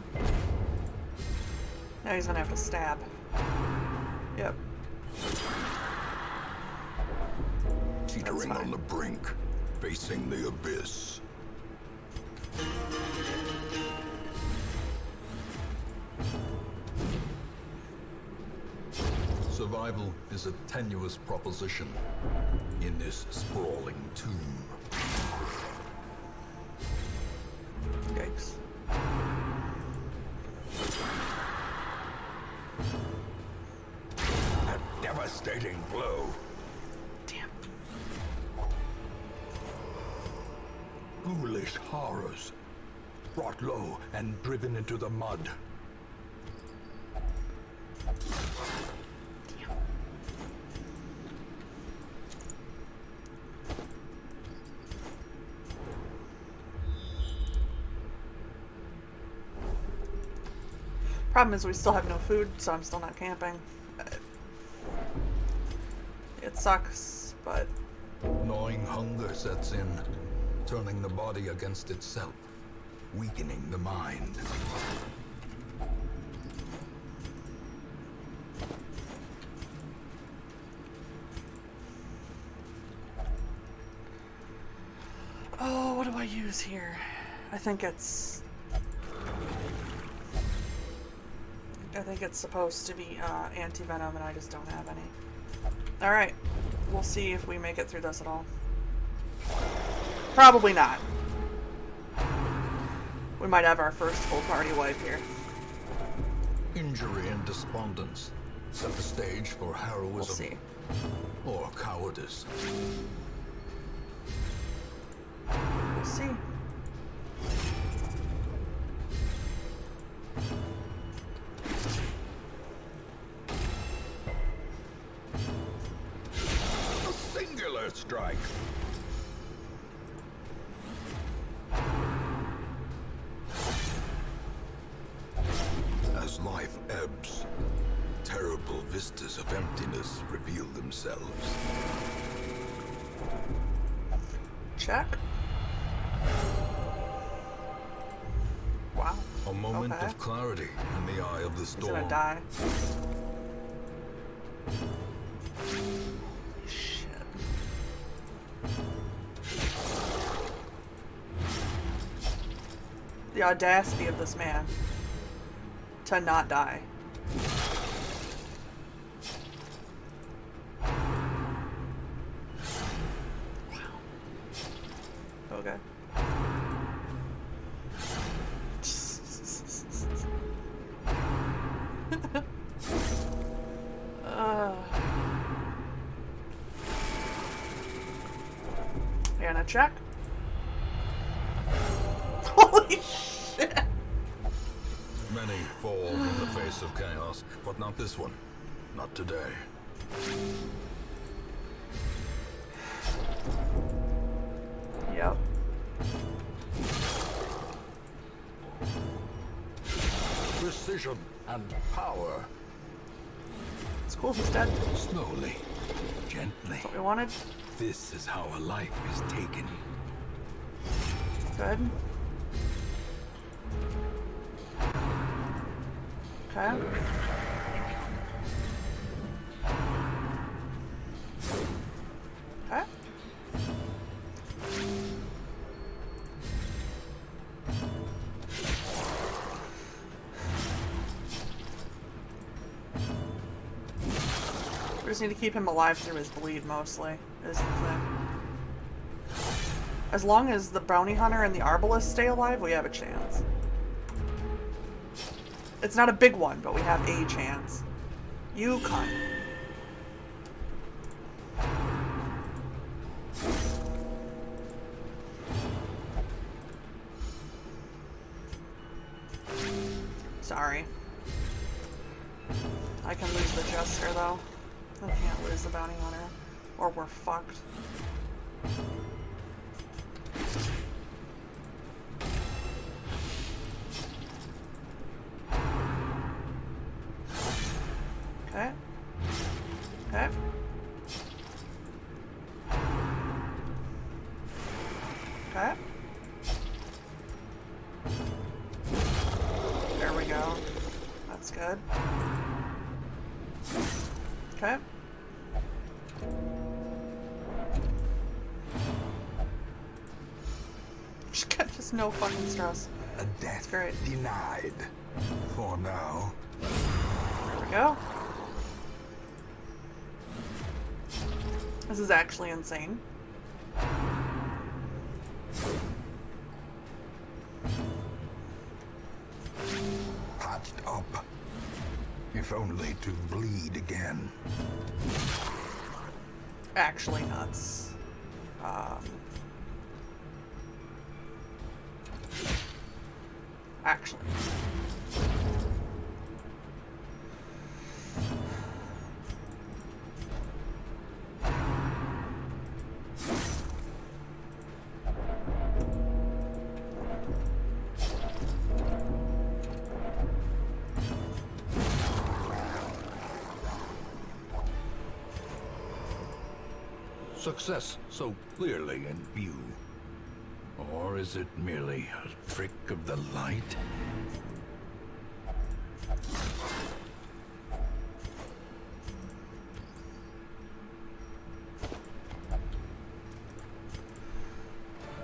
Now he's gonna have to stab. Yep. Teetering fine. on the brink, facing the abyss. Survival is a tenuous proposition in this sprawling tomb. Yikes. A devastating blow. Damn. Ghoulish horrors. Brought low and driven into the mud. Problem is we still have no food, so I'm still not camping. It sucks, but Gnawing hunger sets in, turning the body against itself, weakening the mind. oh, what do I use here? I think it's supposed to be anti-venom, and I just don't have any. Alright, we'll see if we make it through this at all. Probably not. We might have our first full party wipe here. Injury and despondence set the stage for heroism We'll see. or cowardice. We'll see. A singular strike. As life ebbs, terrible vistas of emptiness reveal themselves. Check. Wow. A moment Okay. of clarity in the eye of the He's storm. gonna die. Shit. The audacity of this man to not die. Wow. Okay. And a check. Holy shit! Many fall in the face of chaos, but not this one. Not today. Yep. Precision and power. It's cool he's dead. Slowly, gently. That's what we wanted. This is how a life is taken. Good. Okay. Okay. We just need to keep him alive through his bleed, mostly, is the thing. As long as the bounty hunter and the arbalist stay alive, we have a chance. It's not a big one, but we have a chance. You cunt. Sorry. I can lose the Jester, though. I can't lose the Bounty Hunter. Or we're fucked. Okay. Okay. Okay. There we go. That's good. Okay. Just no fucking stress. A death great. denied. For now. There we go. This is actually insane. Patched up. If only to bleed again. Actually nuts. Actually. Success so clearly in view. Or is it merely a trick of the light?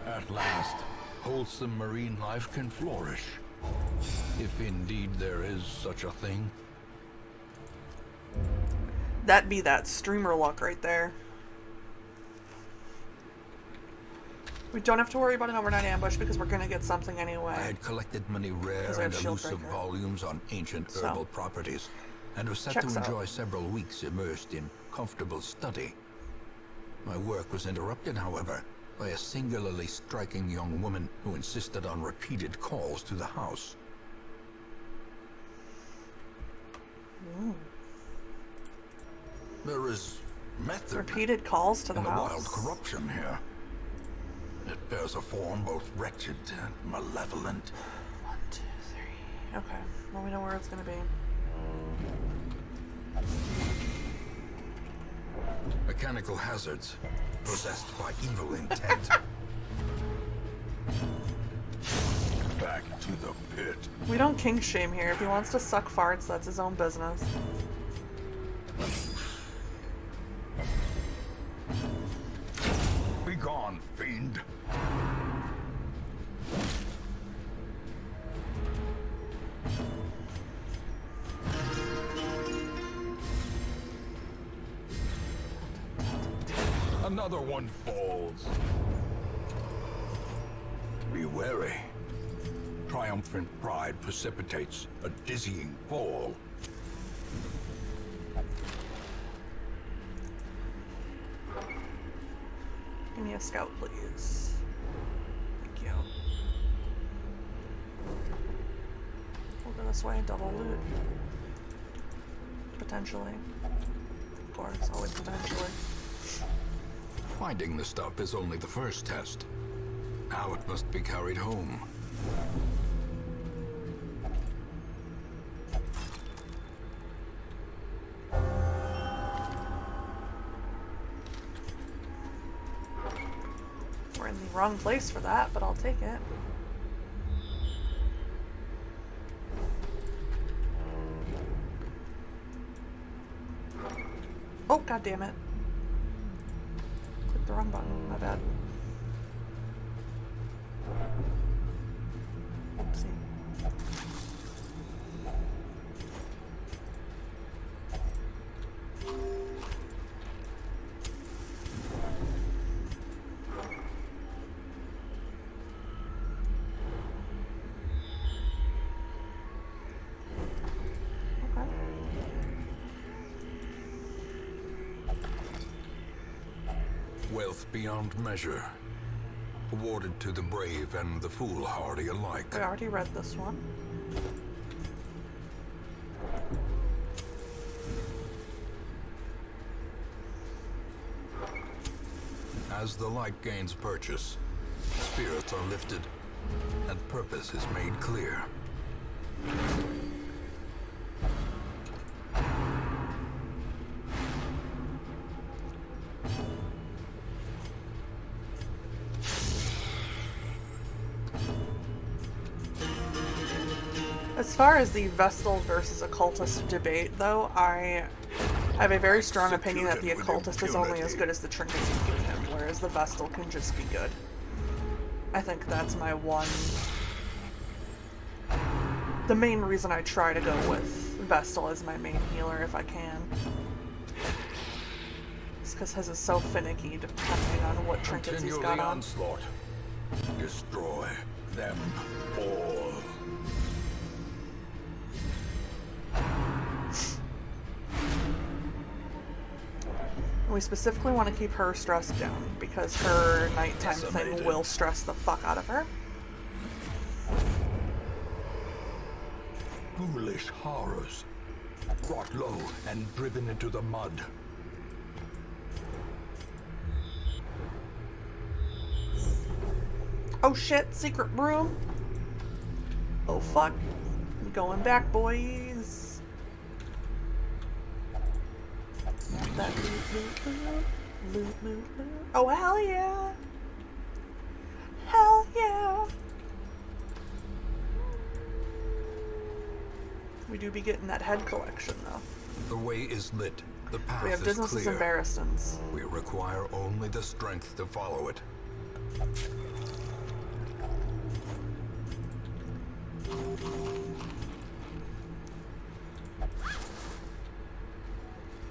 At last, wholesome marine life can flourish. If indeed there is such a thing. That'd be that streamer luck right there. We don't have to worry about an overnight ambush because we're going to get something anyway. I had collected many rare Because I and have Shield elusive Breaker. volumes on ancient So, herbal properties, and was set checks to out. enjoy several weeks immersed in comfortable study. My work was interrupted, however, by a singularly striking young woman who insisted on repeated calls to the house. There is method Repeated calls to the in the house. wild corruption here. It bears a form both wretched and malevolent. 1, 2, 3. Okay. Well, we know where it's going to be. Mechanical hazards, possessed by evil intent. Back to the pit. We don't kink shame here. If he wants to suck farts, that's his own business. Be gone, fiend. Another one falls. Be wary. Triumphant pride precipitates a dizzying fall. Give me a scout, please. Thank you. We'll go this way, double loot. Potentially. Of course, always potentially. Finding the stuff is only the first test. Now it must be carried home. We're in the wrong place for that, but I'll take it. Oh, god damn it. Clicked the wrong button, my bad. Oopsie. Wealth beyond measure, awarded to the brave and the foolhardy alike. I already read this one. As the light gains purchase, spirits are lifted, and purpose is made clear. As far as the Vestal versus Occultist debate, though, I have a very strong opinion that the Occultist is only as good as the trinkets you give him, whereas the Vestal can just be good. I think that's my one... The main reason I try to go with Vestal as my main healer if I can. It's because his is so finicky depending on what trinkets he's got on. Onslaught. Destroy them all. We specifically want to keep her stressed down because her nighttime thing will stress the fuck out of her. Foolish horrors, brought low and driven into the mud. Oh shit, secret room. Oh fuck. I'm going back, boys. That loot. Oh hell yeah. Hell yeah. We do be getting that head collection though. The way is lit. The path We have is businesses clear. and Barristons. We require only the strength to follow it.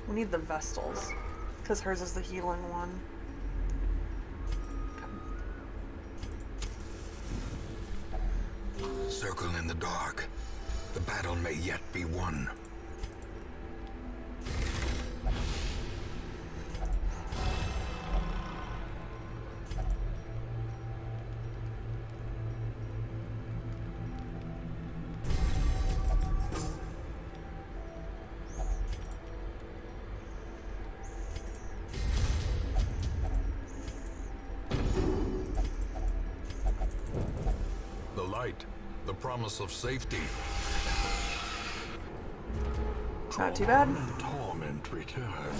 We need the Vestals, because hers is the healing one. Circle in the dark. The battle may yet be won. The light, the promise of safety. Not too bad. Torment return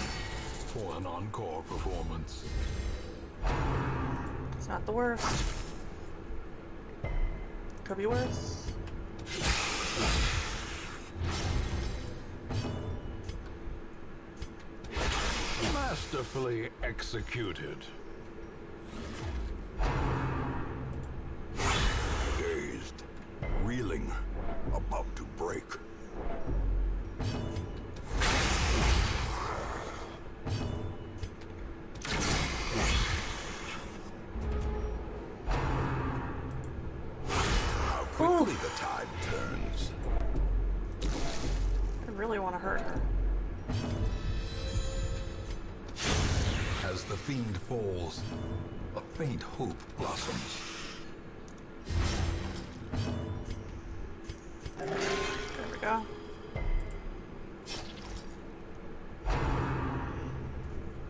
for an encore performance. It's not the worst. Could be worse. Masterfully executed. Dazed, reeling, about to break. How quickly the tide turns. I really want to hurt her. As the fiend falls, a faint hope blossoms. There we go.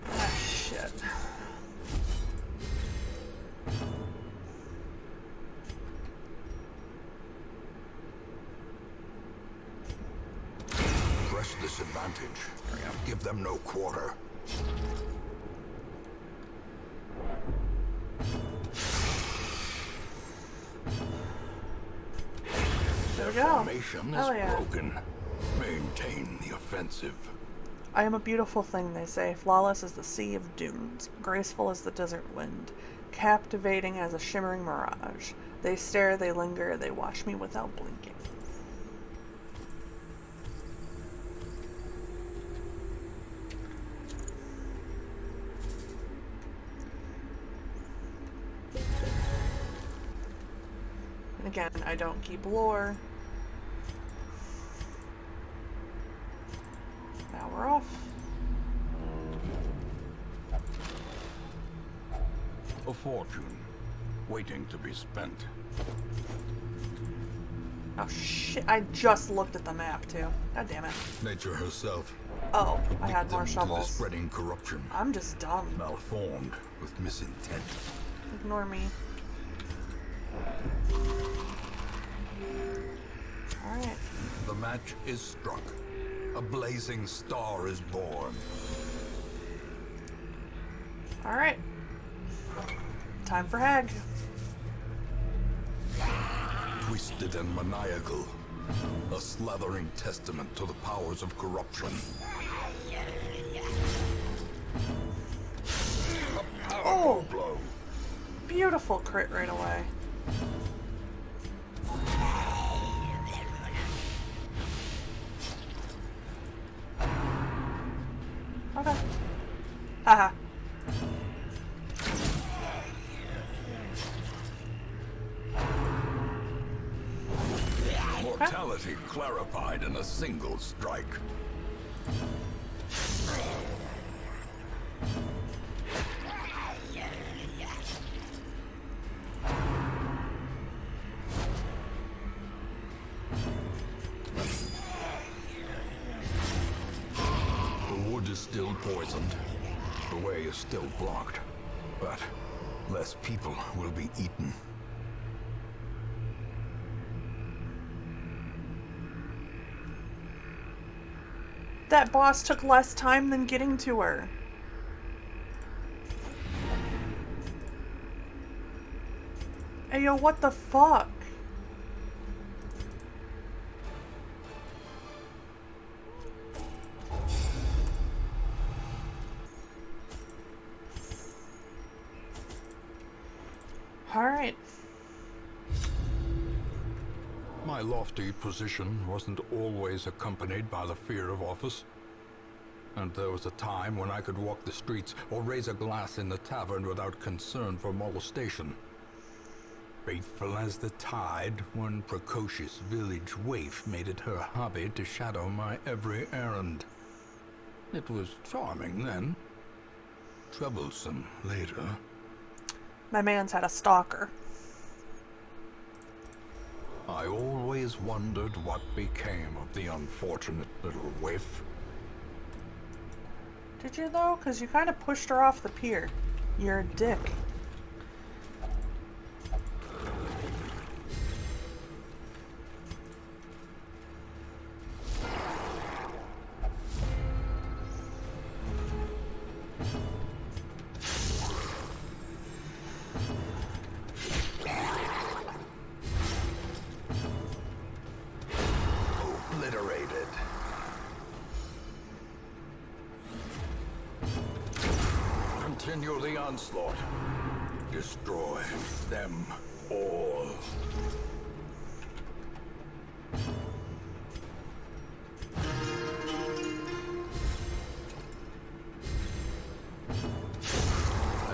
Ah, shit. Press this advantage. Give them no quarter. There we go. Formation is Hell yeah. broken. Maintain the offensive. I am a beautiful thing, they say, flawless as the sea of dunes, graceful as the desert wind, captivating as a shimmering mirage. They stare, they linger, they watch me without blinking. And again, I don't keep lore. Now we're off. A fortune, waiting to be spent. Oh shit, I just looked at the map too. God damn it. Nature herself, Oh, I had more victim to the shovels. spreading corruption, I'm just dumb. malformed with misintent. Ignore me. Alright. The match is struck. A blazing star is born. Alright. Time for Hag. Twisted and maniacal. A slathering testament to the powers of corruption. A powerful blow. Beautiful crit right away. Okay. Haha. Mortality clarified in a single strike. The wood is still poisoned. The way is still blocked. But less people will be eaten. That boss took less time than getting to her. Hey, yo, what the fuck? Alright. My lofty position wasn't always accompanied by the fear of office. And there was a time when I could walk the streets or raise a glass in the tavern without concern for molestation. Faithful as the tide, one precocious village waif made it her hobby to shadow my every errand. It was charming then, troublesome later. My man's had a stalker. I always wondered what became of the unfortunate little waif. Did you though? Because you kind of pushed her off the pier. You're a dick. Obliterated. Continue the onslaught. Destroy them all.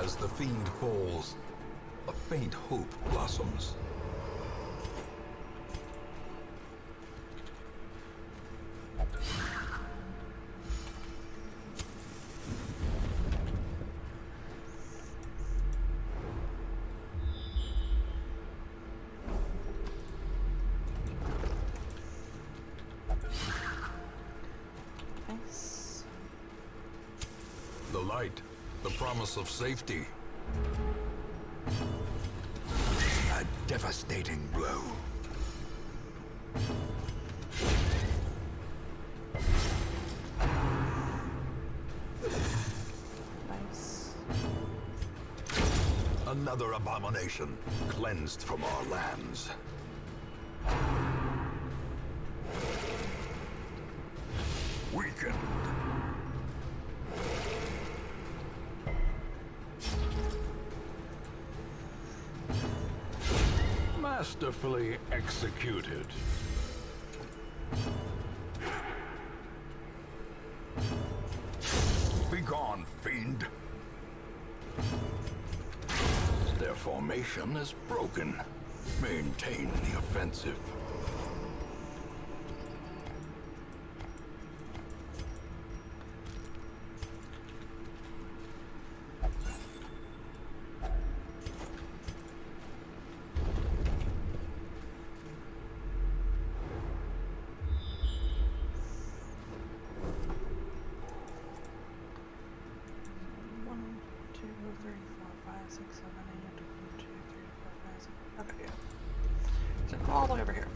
As the fiend falls, a faint hope blossoms. Nice. The light, the promise of safety. A devastating blow. Nice. Another abomination cleansed from our lands. Weakened. Masterfully executed. Begone, fiend. Their formation is broken. Maintain the offensive. 6, 7, 8, 1, 2, 3, 4, 5, 6. Okay, yeah. So go all the way over here.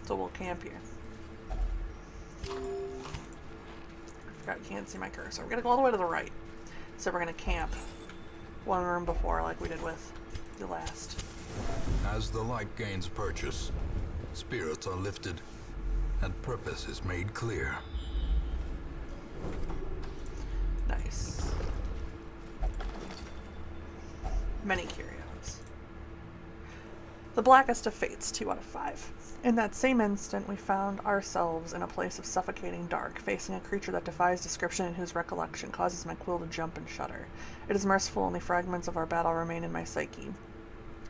So we'll camp here. I forgot you can't see my cursor. We're gonna go all the way to the right. So we're gonna camp one room before, like we did with the last. As the light gains purchase, spirits are lifted, and purpose is made clear. Nice. Many curios. The blackest of fates, 2 out of 5. In that same instant, we found ourselves in a place of suffocating dark, facing a creature that defies description and whose recollection causes my quill to jump and shudder. It is merciful only fragments of our battle remain in my psyche.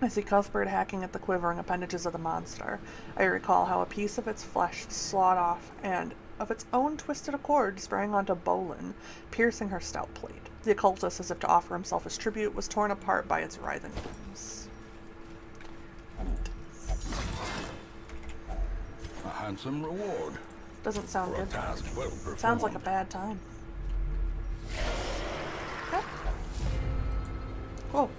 I see Cuthbert hacking at the quivering appendages of the monster. I recall how a piece of its flesh slawed off, and of its own twisted accord sprang onto Bolin, piercing her stout plate. The occultist, as if to offer himself as tribute, was torn apart by its writhing limbs. Neat. A handsome reward. Doesn't sound For a good. task well performed. Sounds like a bad time. Okay. Cool.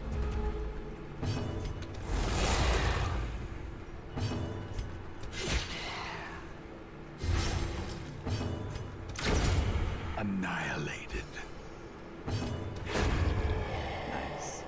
Annihilated. Nice.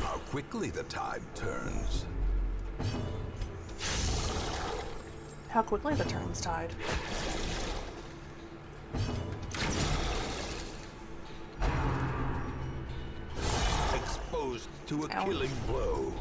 How quickly the tide turns. How quickly the turn's tide. Exposed to a Ow. killing blow.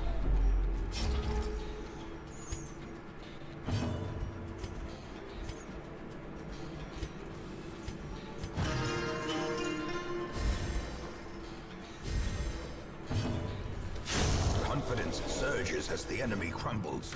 Confidence surges as the enemy crumbles.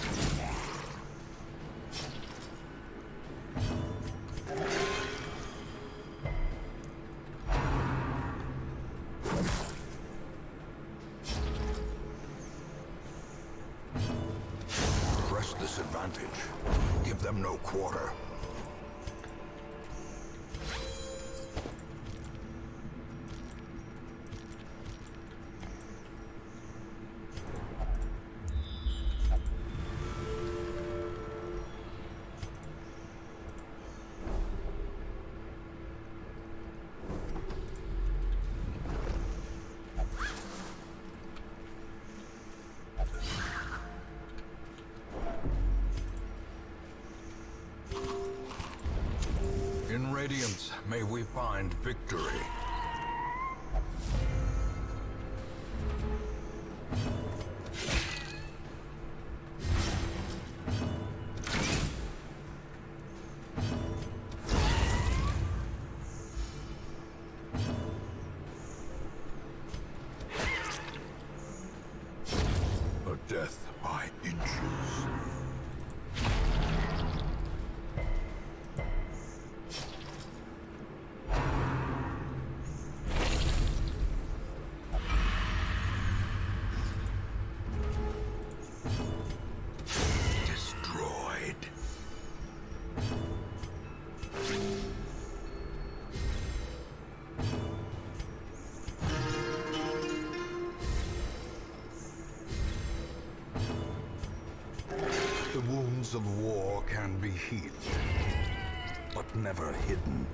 Press this advantage. Give them no quarter. In Radiance, may we find victory. A death by inches. Destroyed. The wounds of war can be healed, but never hidden.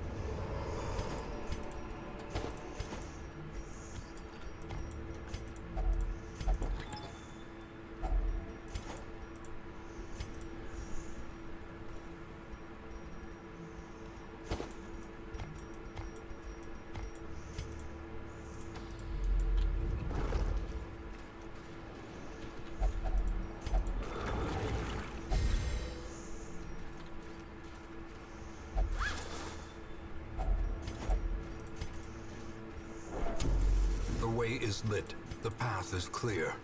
The way is lit. The path is clear.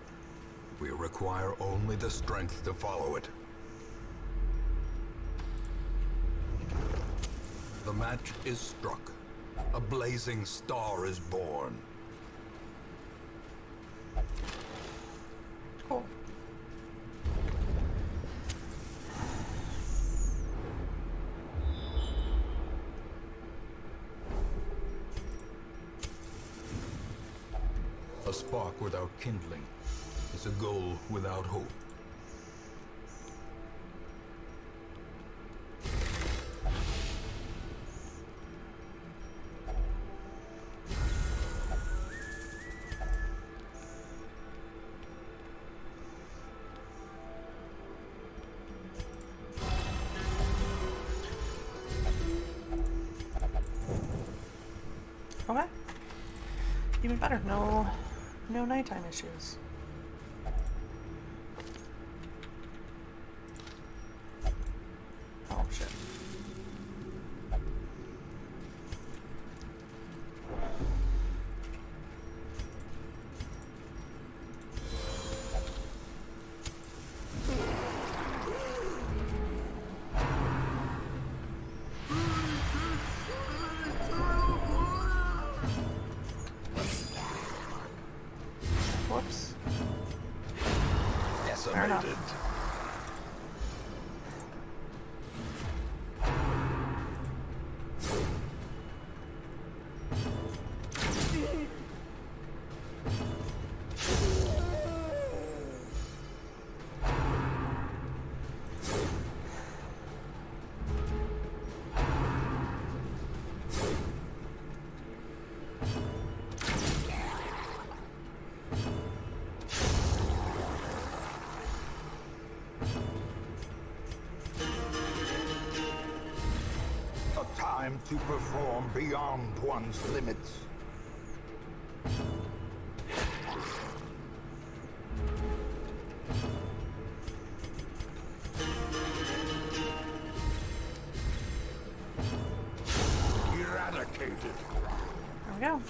We require only the strength to follow it. The match is struck. A blazing star is born. Cool. A spark without kindling is a goal without hope. Okay. Even better. No nighttime issues. Oh shit. Whoops. Decimated. A time to perform beyond one's limits. Eradicated. There we go.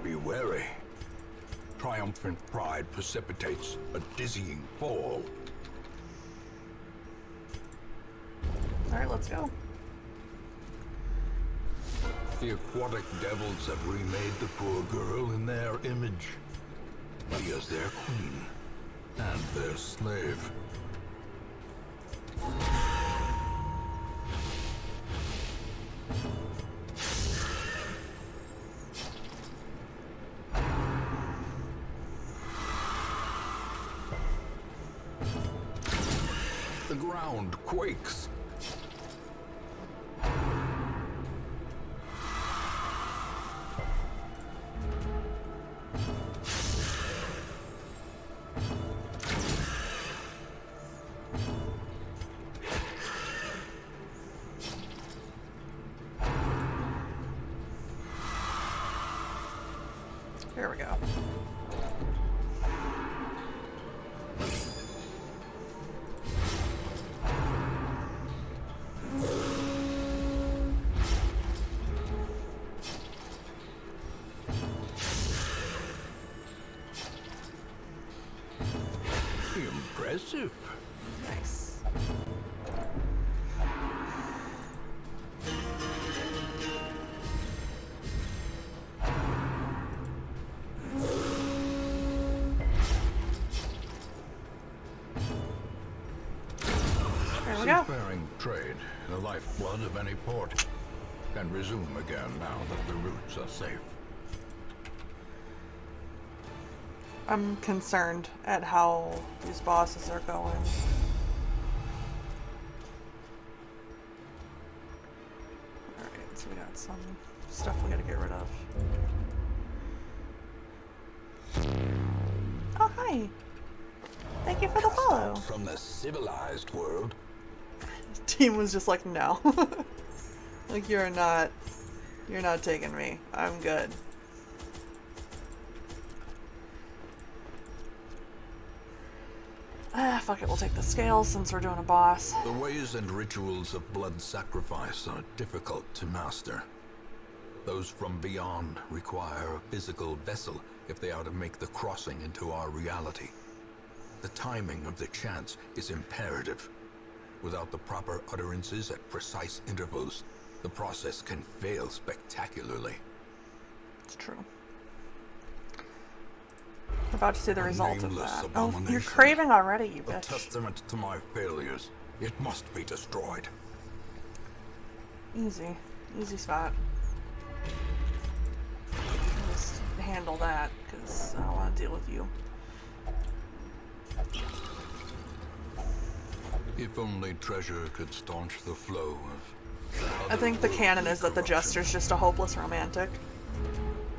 Be wary. Triumphant pride precipitates a dizzying fall. Alright, let's go. The aquatic devils have remade the poor girl in their image. She is their queen and their slave. The ground quakes. Here we go. Impressive. Nice. There we go. Seafaring trade, the lifeblood of any port, can resume again now that the routes are safe. I'm concerned at how these bosses are going. Alright, so we got some stuff we gotta get rid of. Oh, hi! Thank you for the follow! From the civilized world. Team was just like, no. Like, you're not taking me. I'm good. Ah, fuck it, we'll take the scales since we're doing a boss. The ways and rituals of blood sacrifice are difficult to master. Those from beyond require a physical vessel if they are to make the crossing into our reality. The timing of the chance is imperative. Without the proper utterances at precise intervals, the process can fail spectacularly. It's true. We're about to see the result of nameless that. Oh, you're abomination. craving already, you A bitch. testament to my failures. It must be destroyed. Easy. Easy spot. Just handle that, because I don't want to deal with you. If only treasure could staunch the flow of... I think the canon is that the Jester's just a hopeless romantic.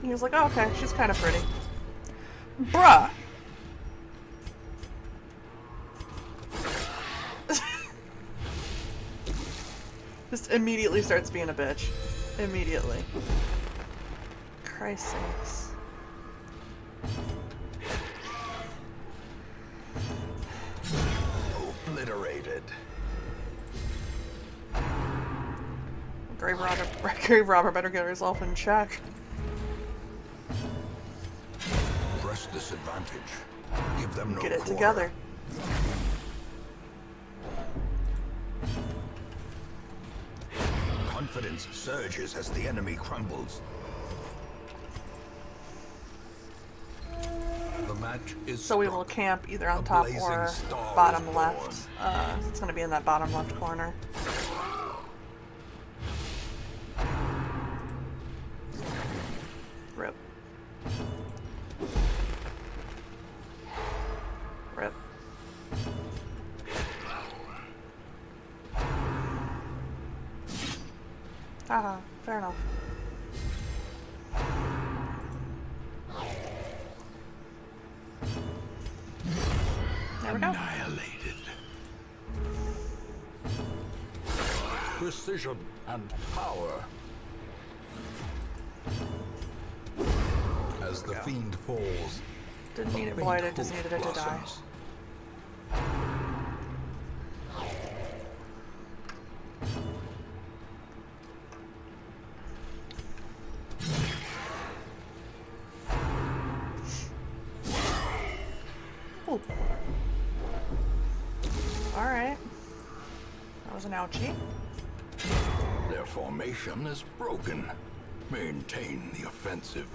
He was like, oh, okay, she's kind of pretty. Bruh! Just immediately starts being a bitch. Immediately. Christ's sakes. Obliterated. Grave robber better get herself in check. Press this advantage. Give them no Get it quarter. together. Confidence surges as the enemy crumbles. The match is So we struck. will camp either on A top blazing or star bottom is left. It's going to be in that bottom left corner. Rip. Rip. Haha, fair enough. There we go. Annihilated. Precision and power. As the fiend falls, Didn't need it faint voided, just hope needed it to die. blossoms. Ooh. Alright. That was an ouchie. Their formation is broken. Maintain the offensive.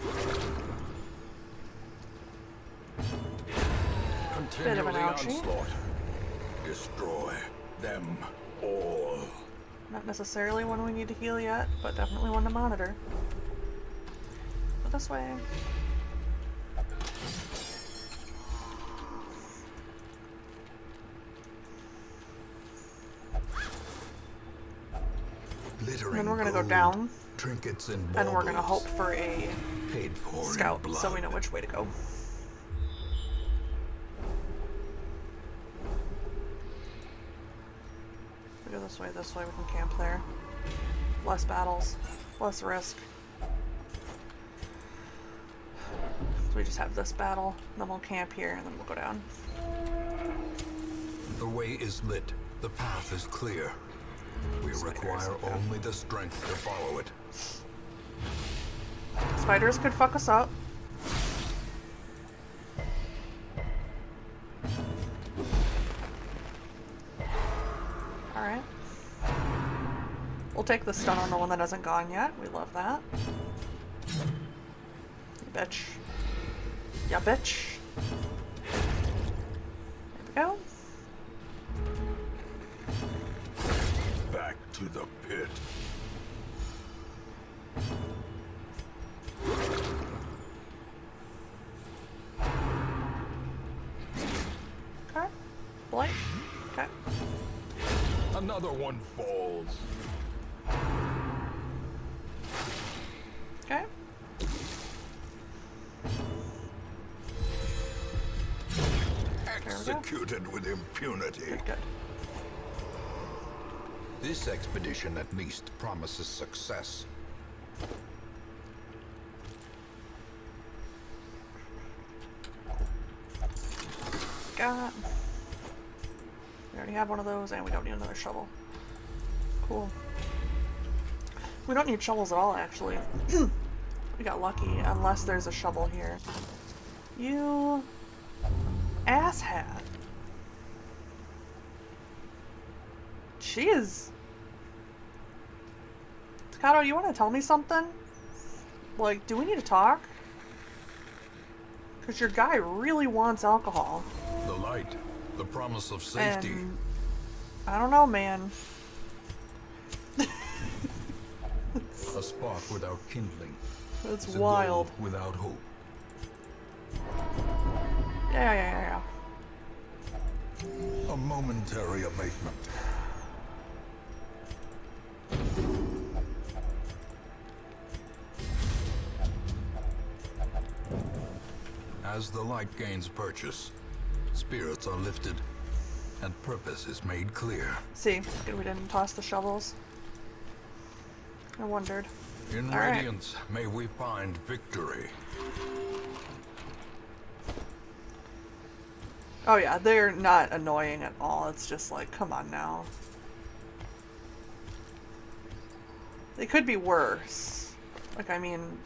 Continue Bit of an the ouchie. onslaught. Destroy them all. Not necessarily one we need to heal yet, but definitely one to monitor. Go this way. Glittering then we're gonna go gold, down, trinkets and and we're gonna baubles, hope for a paid for in scout, blood. so we know which way to go. If we go this way, we can camp there. Less battles, less risk. So we just have this battle, then we'll camp here, and then we'll go down. The way is lit. The path is clear. We require only the strength to follow it. Spiders could fuck us up. Alright. We'll take the stun on the one that hasn't gone yet. We love that. You bitch. Ya bitch. There we go. Back to the pit. Okay. Blight. Okay. Another one falls. Okay. Executed with impunity. Good, good. This expedition at least promises success. Got. We already have one of those, and we don't need another shovel. Cool. We don't need shovels at all, actually. We got lucky, unless there's a shovel here. You asshat. She is... Takato, you want to tell me something? Like, do we need to talk? Because your guy really wants alcohol. The light, the promise of safety. And I don't know, man. A spark without kindling. That's is a wild. goal without hope. Yeah. A momentary abatement. As the light gains purchase, spirits are lifted, and purpose is made clear. See, good we didn't toss the shovels. I wondered. In All right. radiance, may we find victory. Oh yeah, they're not annoying at all. It's just like, come on now. They could be worse. Like, I mean,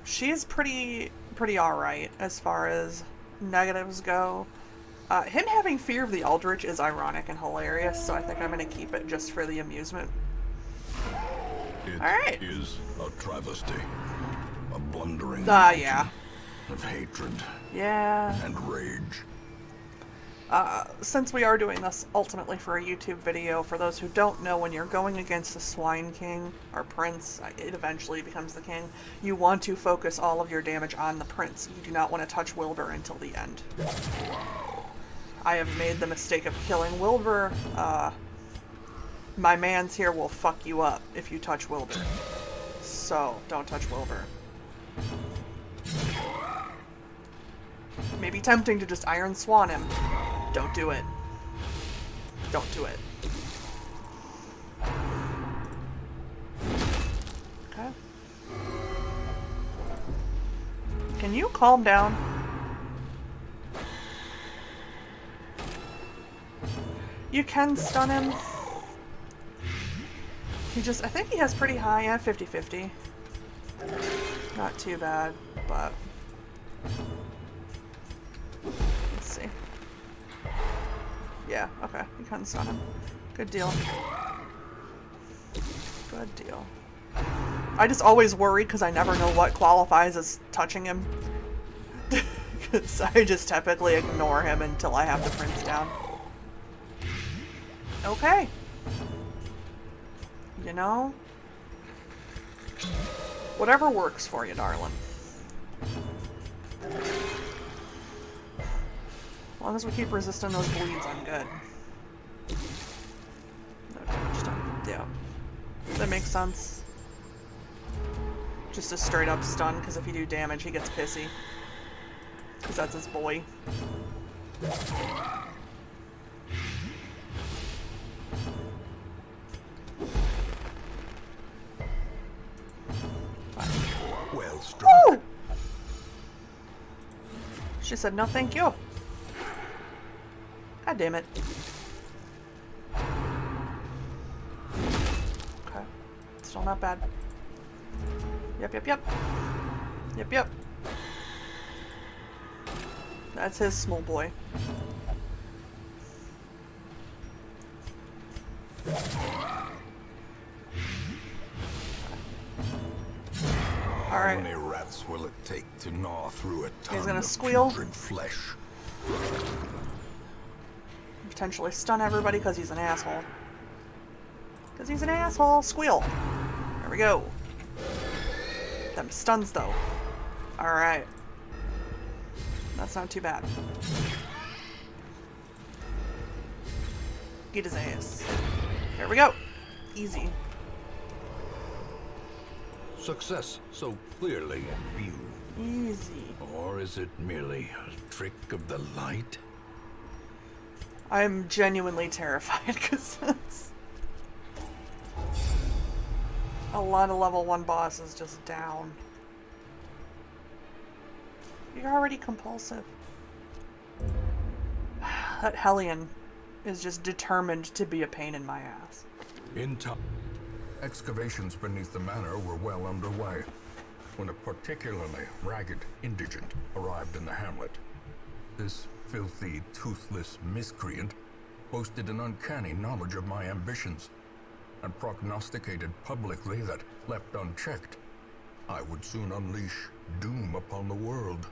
she is pretty alright as far as negatives go. Him having fear of the Eldritch is ironic and hilarious, so I think I'm going to keep it just for the amusement. It Alright. is a travesty. A blundering Yeah. of hatred Yeah. and rage. Since we are doing this ultimately for a YouTube video, for those who don't know, when you're going against the Swine King, or Prince, it eventually becomes the King, you want to focus all of your damage on the Prince. You do not want to touch Wilbur until the end. I have made the mistake of killing Wilbur. My mans here will fuck you up if you touch Wilbur. So, don't touch Wilbur. Maybe tempting to just Iron Swan him. Don't do it. Don't do it. Okay. Can you calm down? You can stun him. He just, I think he has pretty high, yeah, 50-50. Not too bad, but... Let's see. Yeah, okay, you can stun him. Good deal. Good deal. I just always worry because I never know what qualifies as touching him. Because I just typically ignore him until I have the Prince down. Okay. You know? Whatever works for you, darling. As long as we keep resisting those bleeds, I'm good. No damage done. Yeah. That makes sense. Just a straight up stun, because if you do damage, he gets pissy. Because that's his boy. Well struck. Woo! She said no thank you. God damn it. Okay. Still not bad. Yep. That's his small boy. How Alright. many rats will it take to gnaw through a ton gonna of squeal. putrid flesh? Potentially stun everybody because he's an asshole. Because he's an asshole. Squeal. There we go. Them stuns, though. Alright. That's not too bad. Get his ass. There we go. Easy. Success so clearly in view. Easy. Or is it merely a trick of the light? I'm genuinely terrified because that's a lot of level 1 bosses just down. You're already compulsive. That Hellion is just determined to be a pain in my ass. In time, excavations beneath the manor were well underway when a particularly ragged indigent arrived in the hamlet. This filthy, toothless miscreant boasted an uncanny knowledge of my ambitions, and prognosticated publicly that, left unchecked, I would soon unleash doom upon the world.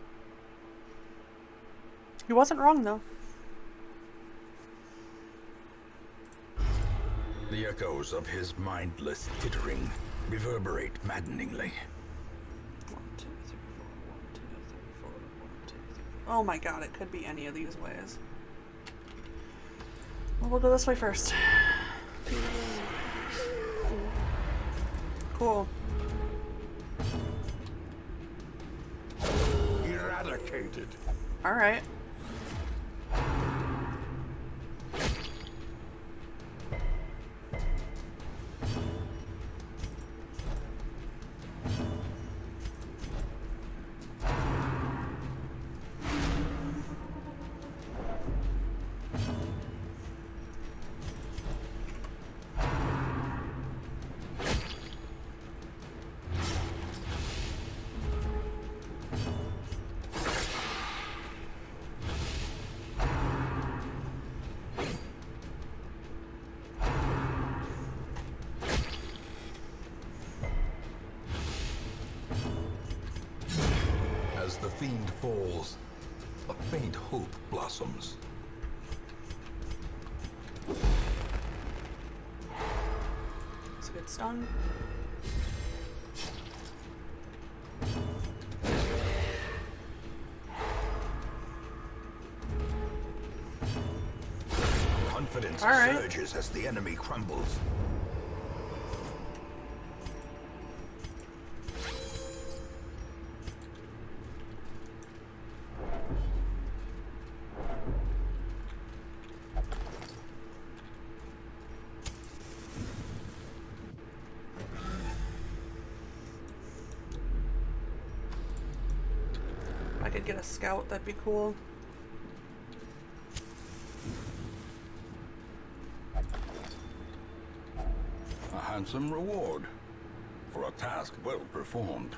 He wasn't wrong, though. The echoes of his mindless tittering reverberate maddeningly. 1, 2, 3, 4, 1, 2, 3, 4, 1, 2, 3, 4. Oh my god, it could be any of these ways. Well, we'll go this way first. Cool. Eradicated. Alright. As the fiend falls, a faint hope blossoms. It's a good stone. Confidence All right. surges as the enemy crumbles. If I could get a scout, that'd be cool. A handsome reward for a task well performed.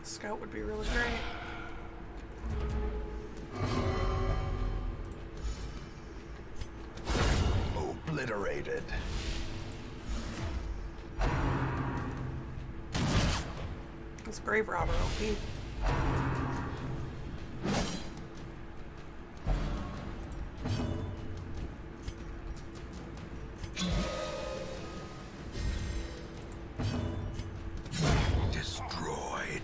Scout would be really great. Obliterated. This grave robber OP. Destroyed.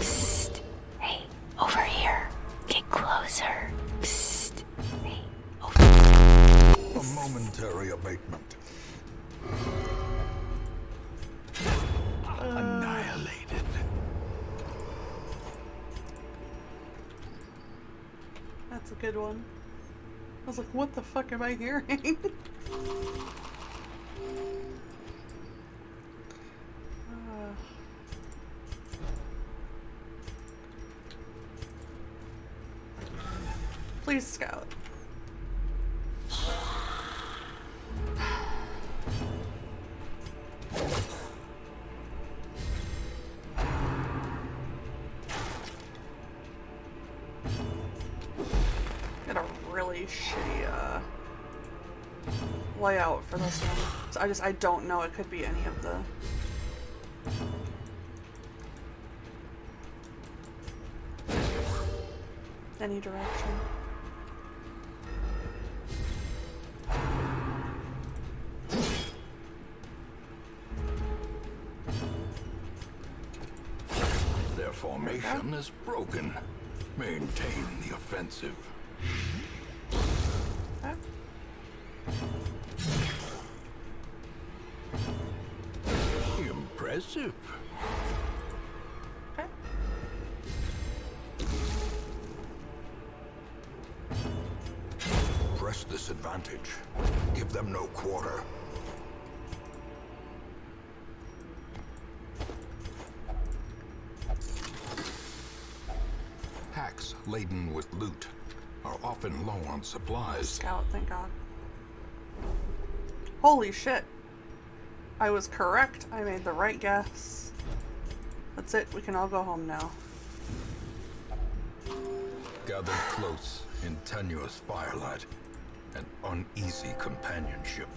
Psst. Hey, over here. Get closer. Psst. Hey, over. A momentary abatement. Annihilated. That's a good one. I was like, what the fuck am I hearing? Please, Scout. Got a really shitty layout for this one. So I don't know. It could be any of the. Any direction. Their formation is broken. Maintain the offensive. Impressive. Okay. Press this advantage. Give them no quarter. Packs laden with loot are often low on supplies. Scout, thank God. Holy shit. I was correct. I made the right guess. That's it. We can all go home now. Gathered close in tenuous firelight and uneasy companionship.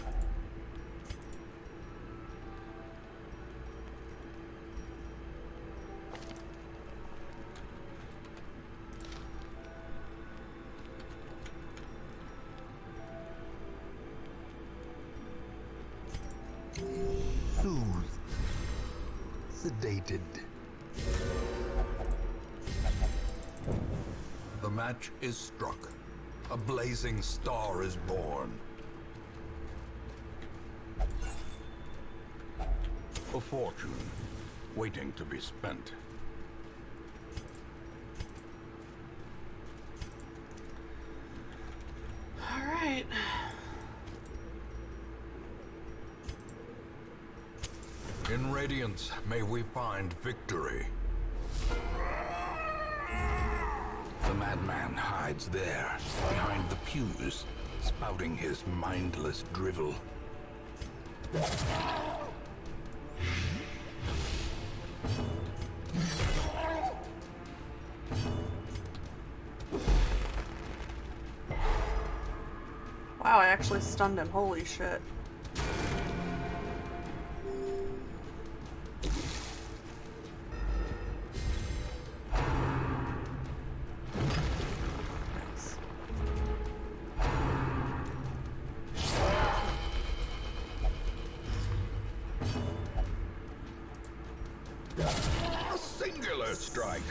Soothed. Sedated. The match is struck. A blazing star is born. A fortune waiting to be spent. All right. In Radiance, may we find victory. The madman hides there, behind the pews, spouting his mindless drivel. Wow, I actually stunned him. Holy shit. A singular strike.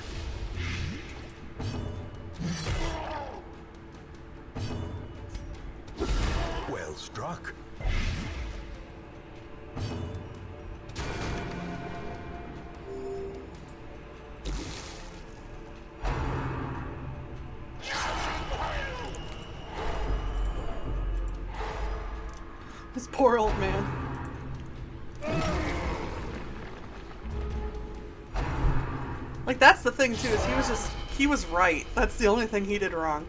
Well struck. This poor old man. Like, that's the thing, too, is he was right. That's the only thing he did wrong.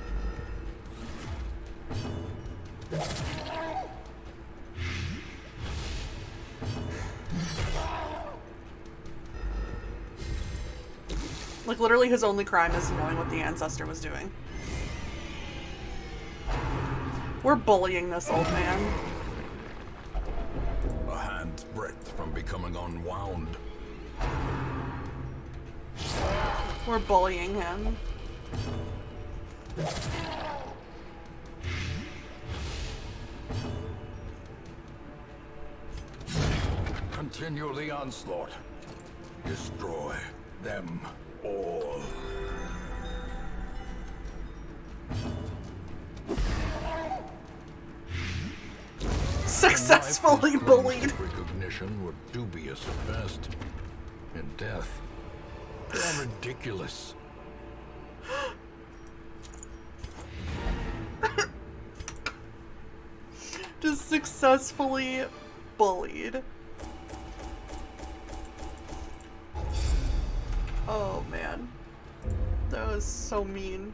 Like, literally his only crime is knowing what the ancestor was doing. We're bullying this old man. A hand's breadth from becoming unwound. We're bullying him. Continue the onslaught. Destroy them all. Successfully bullied. Recognition were dubious at best. In death, they are ridiculous. Just successfully bullied. Oh man. That was so mean.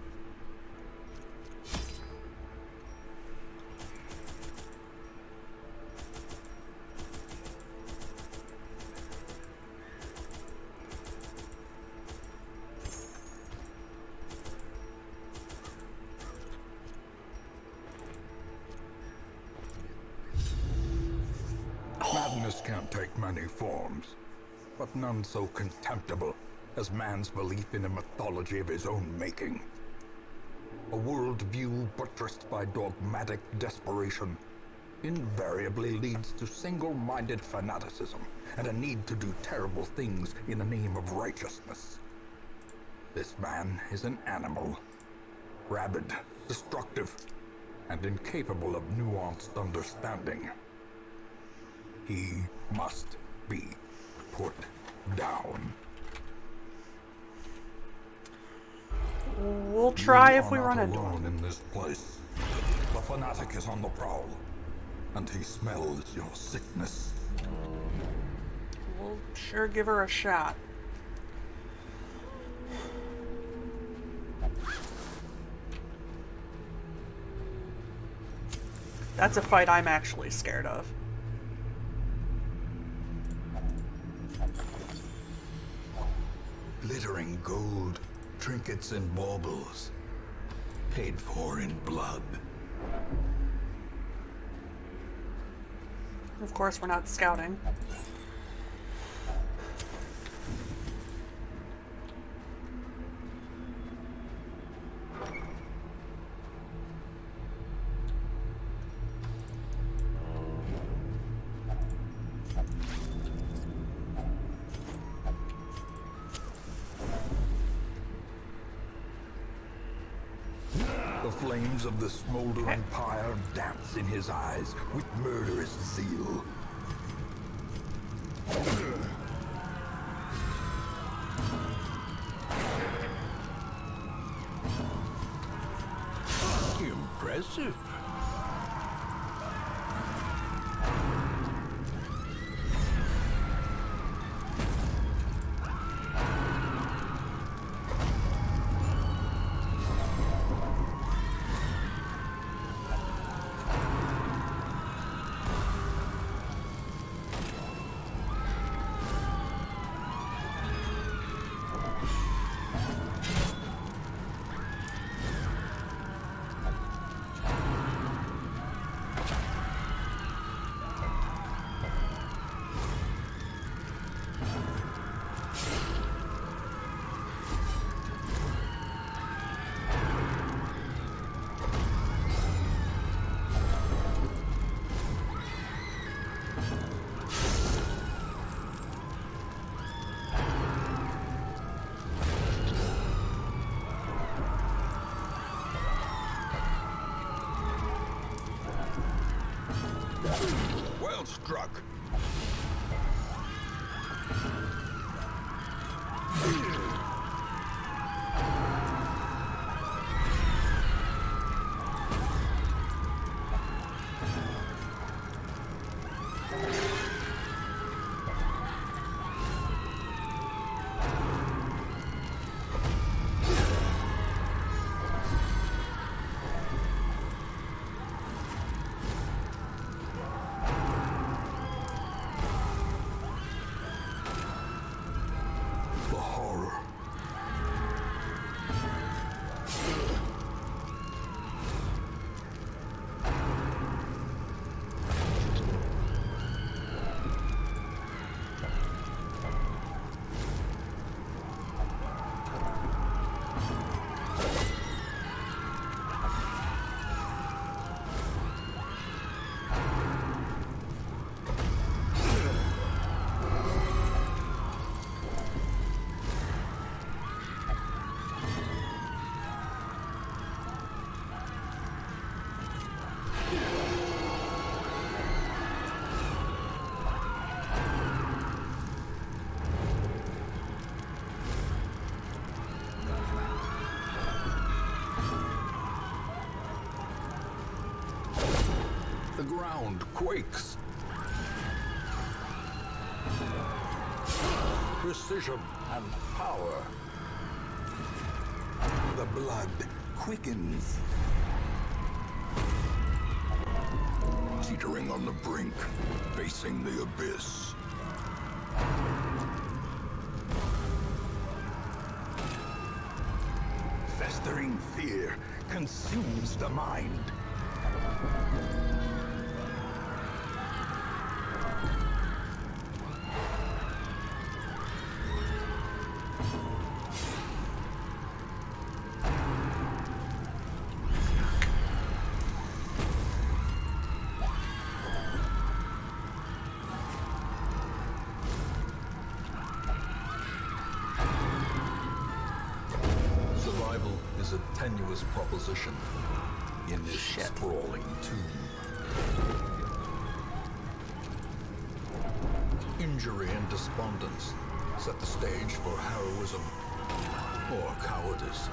Madness can take many forms, but none so contemptible as man's belief in a mythology of his own making. A worldview buttressed by dogmatic desperation invariably leads to single-minded fanaticism and a need to do terrible things in the name of righteousness. This man is an animal, rabid, destructive, and incapable of nuanced understanding. He must be put down. We'll try You if we are run not into alone him. in this place. The fanatic is on the prowl, and he smells your sickness. We'll sure give her a shot. That's a fight I'm actually scared of. Glittering gold, trinkets and baubles, paid for in blood. Of course, we're not scouting. The flames of the smoldering pyre dance in his eyes with murderous zeal. Impressive. Well struck. The horror. The ground quakes. Precision and power. The blood quickens. Teetering on the brink, facing the abyss. Festering fear consumes the mind. Survival is a tenuous proposition in this sprawling tomb. Injury and despondence set the stage for heroism or cowardice.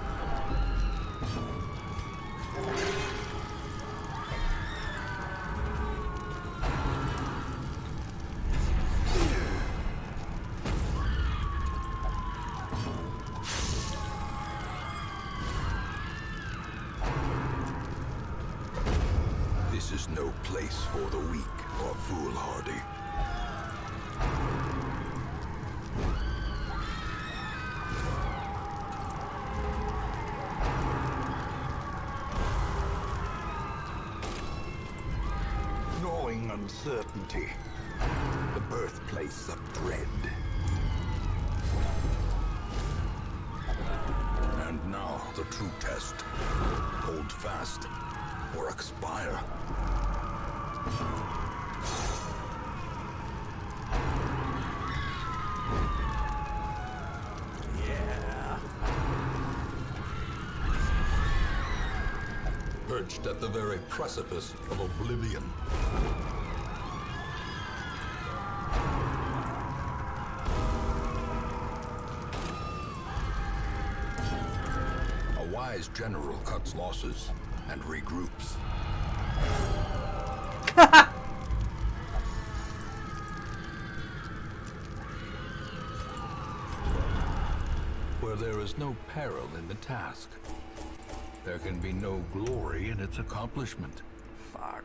This is no place for the weak or foolhardy. Gnawing uncertainty, the birthplace of dread. And now the true test. Hold fast or expire. Yeah. Perched at the very precipice of oblivion. A wise general cuts losses and regroups. Where there is no peril in the task, there can be no glory in its accomplishment. Fuck.